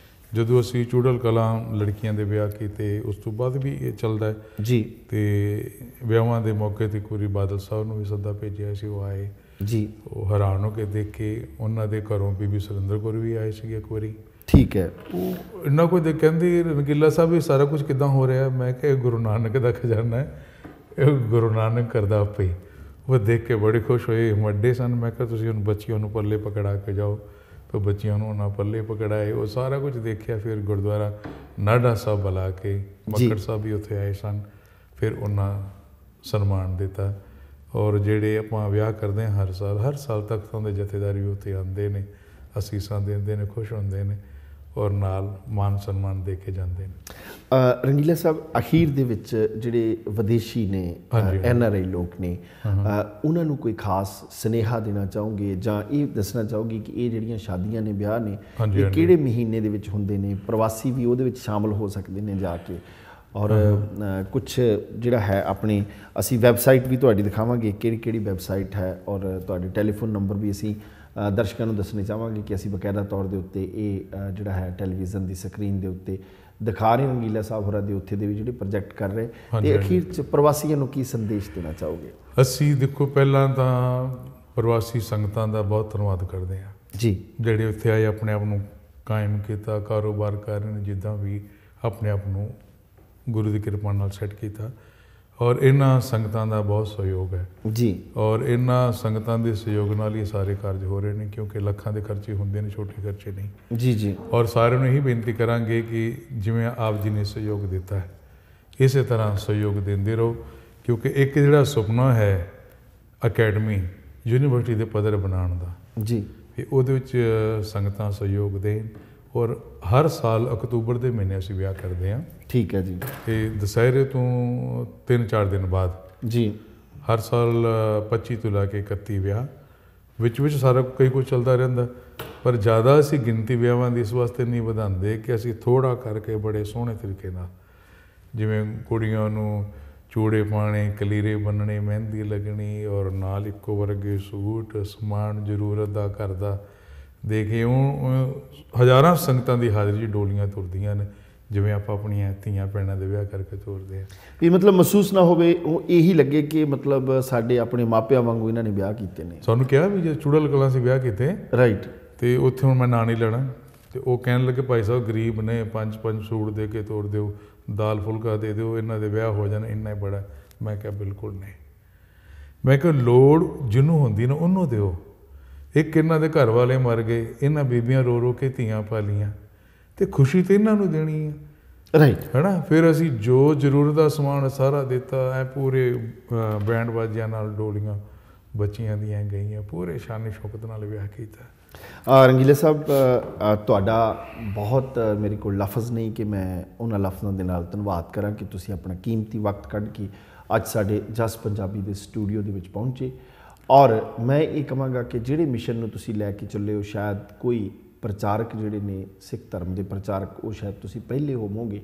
ਜਦੋਂ ਅਸੀਂ ਚੂੜਲ ਕਲਾਂ ਲੜਕੀਆਂ ਦੇ ਵਿਆਹ ਕੀਤੇ, ਉਸ ਤੋਂ ਬਾਅਦ ਵੀ ਇਹ ਚੱਲਦਾ ਜੀ। ਅਤੇ ਵਿਆਹਾਂ ਦੇ ਮੌਕੇ 'ਤੇ ਕੁਰੀ ਬਾਦਲ ਸਾਹਿਬ ਨੂੰ ਵੀ ਸੱਦਾ ਭੇਜਿਆ ਸੀ, ਉਹ ਆਏ ਜੀ। ਉਹ ਹੈਰਾਨ ਹੋ ਕੇ ਦੇਖ ਕੇ, ਉਹਨਾਂ ਦੇ ਘਰੋਂ ਬੀਬੀ ਸੁਰਿੰਦਰ ਕੌਰ ਵੀ ਆਏ ਸੀਗੇ ਇੱਕ ਵਾਰੀ। ਠੀਕ ਹੈ। ਉਹ ਇੰਨਾ ਕੁਝ ਕਹਿੰਦੇ ਰੰਗੀਲਾ ਸਾਹਿਬ ਇਹ ਸਾਰਾ ਕੁਝ ਕਿੱਦਾਂ ਹੋ ਰਿਹਾ। ਮੈਂ ਕਿਹਾ ਇਹ ਗੁਰੂ ਨਾਨਕ ਦਾ ਖਜ਼ਾਨਾ ਹੈ, ਇਹ ਗੁਰੂ ਨਾਨਕ ਕਰਦਾ ਆਪੇ ਹੀ। ਉਹ ਦੇਖ ਕੇ ਬੜੇ ਖੁਸ਼ ਹੋਏ, ਵੱਡੇ ਸਨ। ਮੈਂ ਕਿਹਾ ਤੁਸੀਂ ਹੁਣ ਬੱਚਿਆਂ ਨੂੰ ਪੱਲੇ ਪਕੜਾ ਕੇ ਜਾਓ, ਫਿਰ ਬੱਚਿਆਂ ਨੂੰ ਉਹਨਾਂ ਪੱਲੇ ਪਕੜਾਏ, ਉਹ ਸਾਰਾ ਕੁਝ ਦੇਖਿਆ। ਫਿਰ ਗੁਰਦੁਆਰਾ ਨਾਢਾ ਸਾਹਿਬ ਬੁਲਾ ਕੇ, ਮੱਕੜ ਸਾਹਿਬ ਵੀ ਉੱਥੇ ਆਏ ਸਨ, ਫਿਰ ਉਹਨਾਂ ਸਨਮਾਨ ਦਿੱਤਾ। ਔਰ ਜਿਹੜੇ ਆਪਾਂ ਵਿਆਹ ਕਰਦੇ ਹਾਂ ਹਰ ਸਾਲ ਤਖਤਾਂ ਦੇ ਜਥੇਦਾਰ ਵੀ ਉੱਥੇ ਆਉਂਦੇ ਨੇ, ਅਸੀਸਾਂ ਦਿੰਦੇ ਨੇ, ਖੁਸ਼ ਹੁੰਦੇ ਨੇ, ਔਰ ਨਾਲ ਮਾਨ ਸਨਮਾਨ ਦੇ ਕੇ ਜਾਂਦੇ ਨੇ। ਰੰਗੀਲਾ ਸਾਹਿਬ, ਅਖੀਰ ਦੇ ਵਿੱਚ ਜਿਹੜੇ ਵਿਦੇਸ਼ੀ ਨੇ, NRI ਲੋਕ ਨੇ, ਉਹਨਾਂ ਨੂੰ ਕੋਈ ਖਾਸ ਸੁਨੇਹਾ ਦੇਣਾ ਚਾਹੋਗੇ, ਜਾਂ ਇਹ ਦੱਸਣਾ ਚਾਹੋਗੇ ਕਿ ਇਹ ਜਿਹੜੀਆਂ ਸ਼ਾਦੀਆਂ ਨੇ, ਵਿਆਹ ਨੇ, ਇਹ ਕਿਹੜੇ ਮਹੀਨੇ ਦੇ ਵਿੱਚ ਹੁੰਦੇ ਨੇ? ਪ੍ਰਵਾਸੀ ਵੀ ਉਹਦੇ ਵਿੱਚ ਸ਼ਾਮਲ ਹੋ ਸਕਦੇ ਨੇ ਜਾ ਕੇ। ਔਰ ਕੁਛ ਜਿਹੜਾ ਹੈ ਆਪਣੀ, ਅਸੀਂ ਵੈਬਸਾਈਟ ਵੀ ਤੁਹਾਡੀ ਦਿਖਾਵਾਂਗੇ, ਕਿਹੜੀ ਕਿਹੜੀ ਵੈਬਸਾਈਟ ਹੈ, ਔਰ ਤੁਹਾਡੇ ਟੈਲੀਫੋਨ ਨੰਬਰ ਵੀ ਅਸੀਂ ਦਰਸ਼ਕਾਂ ਨੂੰ ਦੱਸਣੇ ਚਾਹਾਂਗੇ ਕਿ ਅਸੀਂ ਬਕਾਇਦਾ ਤੌਰ ਦੇ ਉੱਤੇ ਇਹ ਜਿਹੜਾ ਹੈ ਟੈਲੀਵਿਜ਼ਨ ਦੀ ਸਕਰੀਨ ਦੇ ਉੱਤੇ ਦਿਖਾ ਰਹੇ ਰੰਗੀਲਾ ਸਾਹਿਬ ਹੋਰਾਂ ਦੇ ਉੱਥੇ ਦੇ ਵੀ ਜਿਹੜੇ ਪ੍ਰੋਜੈਕਟ ਕਰ ਰਹੇ। ਅਤੇ ਅਖੀਰ 'ਚ ਪ੍ਰਵਾਸੀਆਂ ਨੂੰ ਕੀ ਸੰਦੇਸ਼ ਦੇਣਾ ਚਾਹੋਗੇ? ਅਸੀਂ ਦੇਖੋ, ਪਹਿਲਾਂ ਤਾਂ ਪ੍ਰਵਾਸੀ ਸੰਗਤਾਂ ਦਾ ਬਹੁਤ ਧੰਨਵਾਦ ਕਰਦੇ ਹਾਂ ਜੀ, ਜਿਹੜੇ ਉੱਥੇ ਆਏ, ਆਪਣੇ ਆਪ ਨੂੰ ਕਾਇਮ ਕੀਤਾ, ਕਾਰੋਬਾਰ ਕਰ ਰਹੇ ਨੇ, ਜਿੱਦਾਂ ਵੀ ਆਪਣੇ ਆਪ ਨੂੰ ਗੁਰੂ ਦੀ ਕਿਰਪਾ ਨਾਲ ਸੈੱਟ ਕੀਤਾ। ਔਰ ਇਹਨਾਂ ਸੰਗਤਾਂ ਦਾ ਬਹੁਤ ਸਹਿਯੋਗ ਹੈ ਜੀ। ਔਰ ਇਹਨਾਂ ਸੰਗਤਾਂ ਦੇ ਸਹਿਯੋਗ ਨਾਲ ਹੀ ਸਾਰੇ ਕਾਰਜ ਹੋ ਰਹੇ ਨੇ, ਕਿਉਂਕਿ ਲੱਖਾਂ ਦੇ ਖਰਚੇ ਹੁੰਦੇ ਨੇ, ਛੋਟੇ ਖਰਚੇ ਨਹੀਂ ਜੀ ਜੀ। ਔਰ ਸਾਰਿਆਂ ਨੂੰ ਇਹੀ ਬੇਨਤੀ ਕਰਾਂਗੇ ਕਿ ਜਿਵੇਂ ਆਪ ਜੀ ਨੇ ਸਹਿਯੋਗ ਦਿੱਤਾ ਹੈ, ਇਸੇ ਤਰ੍ਹਾਂ ਸਹਿਯੋਗ ਦਿੰਦੇ ਰਹੋ, ਕਿਉਂਕਿ ਇੱਕ ਜਿਹੜਾ ਸੁਪਨਾ ਹੈ ਅਕੈਡਮੀ ਯੂਨੀਵਰਸਿਟੀ ਦੇ ਪੱਧਰ ਬਣਾਉਣ ਦਾ ਜੀ, ਉਹਦੇ ਵਿੱਚ ਸੰਗਤਾਂ ਸਹਿਯੋਗ ਦੇਣ। ਔਰ ਹਰ ਸਾਲ ਅਕਤੂਬਰ ਦੇ ਮਹੀਨੇ ਅਸੀਂ ਵਿਆਹ ਕਰਦੇ ਹਾਂ। ਠੀਕ ਹੈ ਜੀ। ਅਤੇ ਦੁਸਹਿਰੇ ਤੋਂ 3-4 ਦਿਨ ਬਾਅਦ ਜੀ, ਹਰ ਸਾਲ 25 ਤੋਂ ਲੈ ਕੇ 31 ਵਿਆਹ, ਵਿੱਚ ਸਾਰਾ ਕਈ ਕੁਝ ਚੱਲਦਾ ਰਹਿੰਦਾ। ਪਰ ਜ਼ਿਆਦਾ ਅਸੀਂ ਗਿਣਤੀ ਵਿਆਹਾਂ ਦੀ ਇਸ ਵਾਸਤੇ ਨਹੀਂ ਵਧਾਉਂਦੇ ਕਿ ਅਸੀਂ ਥੋੜ੍ਹਾ ਕਰਕੇ ਬੜੇ ਸੋਹਣੇ ਤਰੀਕੇ ਨਾਲ, ਜਿਵੇਂ ਕੁੜੀਆਂ ਨੂੰ ਚੂੜੇ ਪਾਉਣੇ, ਕਲੀਰੇ ਬੰਨਣੇ, ਮਹਿੰਦੀ ਲੱਗਣੀ, ਔਰ ਨਾਲ ਇੱਕੋ ਵਰਗੇ ਸੂਟ, ਸਮਾਨ ਜ਼ਰੂਰਤ ਦਾ ਘਰ ਦਾ ਦੇ ਕੇ, ਉਹ ਹਜ਼ਾਰਾਂ ਸੰਗਤਾਂ ਦੀ ਹਾਜ਼ਰੀ 'ਚ ਡੋਲੀਆਂ ਤੁਰਦੀਆਂ ਨੇ, ਜਿਵੇਂ ਆਪਾਂ ਆਪਣੀਆਂ ਧੀਆਂ ਭੈਣਾਂ ਦੇ ਵਿਆਹ ਕਰਕੇ ਤੋਰਦੇ ਆ। ਵੀ ਮਤਲਬ ਮਹਿਸੂਸ ਨਾ ਹੋਵੇ, ਉਹ ਇਹੀ ਲੱਗੇ ਕਿ ਮਤਲਬ ਸਾਡੇ ਆਪਣੇ ਮਾਪਿਆਂ ਵਾਂਗੂ ਇਹਨਾਂ ਨੇ ਵਿਆਹ ਕੀਤੇ ਨੇ। ਸਾਨੂੰ ਕਿਹਾ ਵੀ ਜੇ ਚੂੜਲ ਕਲਾਂ ਸੀ ਵਿਆਹ ਕੀਤੇ, ਰਾਈਟ, ਤੇ ਉੱਥੇ ਹੁਣ ਮੈਂ ਨਾਂ ਨਹੀਂ ਲੈਣਾ, ਤੇ ਉਹ ਕਹਿਣ ਲੱਗੇ ਭਾਈ ਸਾਹਿਬ ਗਰੀਬ ਨੇ, 5 ਸੂਟ ਦੇ ਕੇ ਤੋਰ ਦਿਓ, ਦਾਲ ਫੁਲਕਾ ਦੇ ਦਿਓ, ਇਹਨਾਂ ਦੇ ਵਿਆਹ ਹੋ ਜਾਣ, ਇੰਨਾ ਹੀ ਬੜਾ। ਮੈਂ ਕਿਹਾ ਬਿਲਕੁਲ ਨਹੀਂ। ਮੈਂ ਕਿਹਾ ਲੋੜ ਜਿਹਨੂੰ ਹੁੰਦੀ ਨਾ ਉਹਨੂੰ ਦਿਓ। ਇੱਕ ਇਹਨਾਂ ਦੇ ਘਰ ਵਾਲੇ ਮਰ ਗਏ, ਇਹਨਾਂ ਬੀਬੀਆਂ ਰੋ ਰੋ ਕੇ ਧੀਆਂ ਪਾਲੀਆਂ, ਤੇ ਖੁਸ਼ੀ ਤਾਂ ਇਹਨਾਂ ਨੂੰ ਦੇਣੀ ਹੈ, ਰਾਈਟ, ਹੈ ਨਾ। ਫਿਰ ਅਸੀਂ ਜੋ ਜ਼ਰੂਰਤ ਦਾ ਸਮਾਨ ਸਾਰਾ ਦਿੱਤਾ, ਐ ਪੂਰੇ ਬੈਂਡ ਬਾਜਿਆਂ ਨਾਲ ਡੋਲੀਆਂ ਬੱਚੀਆਂ ਦੀਆਂ ਗਈਆਂ, ਪੂਰੇ ਸ਼ਾਨ ਸ਼ੌਕਤ ਨਾਲ ਵਿਆਹ ਕੀਤਾ। ਰੰਗੀਲਾ ਸਾਹਿਬ, ਤੁਹਾਡਾ ਬਹੁਤ ਮੇਰੇ ਕੋਲ ਲਫ਼ਜ਼ ਨਹੀਂ ਕਿ ਮੈਂ ਉਹਨਾਂ ਲਫ਼ਜ਼ਾਂ ਦੇ ਨਾਲ ਧੰਨਵਾਦ ਕਰਾਂ ਕਿ ਤੁਸੀਂ ਆਪਣਾ ਕੀਮਤੀ ਵਕਤ ਕੱਢ ਕੇ ਅੱਜ ਸਾਡੇ ਜਸ ਪੰਜਾਬੀ ਦੇ ਸਟੂਡੀਓ ਦੇ ਵਿੱਚ ਪਹੁੰਚੇ। ਔਰ ਮੈਂ ਇਹ ਕਹਾਂਗਾ ਕਿ ਜਿਹੜੇ ਮਿਸ਼ਨ ਨੂੰ ਤੁਸੀਂ ਲੈ ਕੇ ਚੱਲੇ ਹੋ, ਸ਼ਾਇਦ ਕੋਈ ਪ੍ਰਚਾਰਕ ਜਿਹੜੇ ਨੇ ਸਿੱਖ ਧਰਮ ਦੇ ਪ੍ਰਚਾਰਕ, ਉਹ ਸ਼ਾਇਦ ਤੁਸੀਂ ਪਹਿਲੇ ਹੋਵੋਗੇ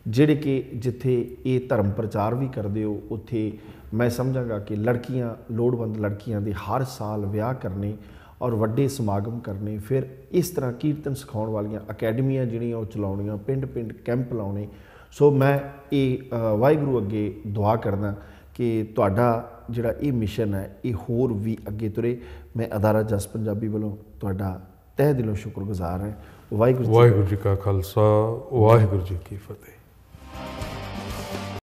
ਜਿਹੜੇ ਕਿ ਜਿੱਥੇ ਇਹ ਧਰਮ ਪ੍ਰਚਾਰ ਵੀ ਕਰਦੇ ਹੋ, ਉੱਥੇ ਮੈਂ ਸਮਝਾਂਗਾ ਕਿ ਲੜਕੀਆਂ, ਲੋੜਵੰਦ ਲੜਕੀਆਂ ਦੇ ਹਰ ਸਾਲ ਵਿਆਹ ਕਰਨੇ ਔਰ ਵੱਡੇ ਸਮਾਗਮ ਕਰਨੇ, ਫਿਰ ਇਸ ਤਰ੍ਹਾਂ ਕੀਰਤਨ ਸਿਖਾਉਣ ਵਾਲੀਆਂ ਅਕੈਡਮੀਆਂ ਜਿਹੜੀਆਂ ਉਹ ਚਲਾਉਣੀਆਂ, ਪਿੰਡ ਪਿੰਡ ਕੈਂਪ ਲਾਉਣੇ। ਸੋ ਮੈਂ ਇਹ ਵਾਹਿਗੁਰੂ ਅੱਗੇ ਦੁਆ ਕਰਦਾ ਕਿ ਤੁਹਾਡਾ ਜਿਹੜਾ ਇਹ ਮਿਸ਼ਨ ਹੈ ਇਹ ਹੋਰ ਵੀ ਅੱਗੇ ਤੁਰੇ। ਮੈਂ ਅਦਾਰਾ ਜਸ ਪੰਜਾਬੀ ਵੱਲੋਂ ਤੁਹਾਡਾ ਤਹਿ ਦਿਲੋਂ ਸ਼ੁਕਰਗੁਜ਼ਾਰ ਹਾਂ। ਵਾਹਿਗੁਰੂ ਜੀ ਕਾ ਖਾਲਸਾ, ਵਾਹਿਗੁਰੂ ਜੀ ਕੀ ਫਤਿਹ।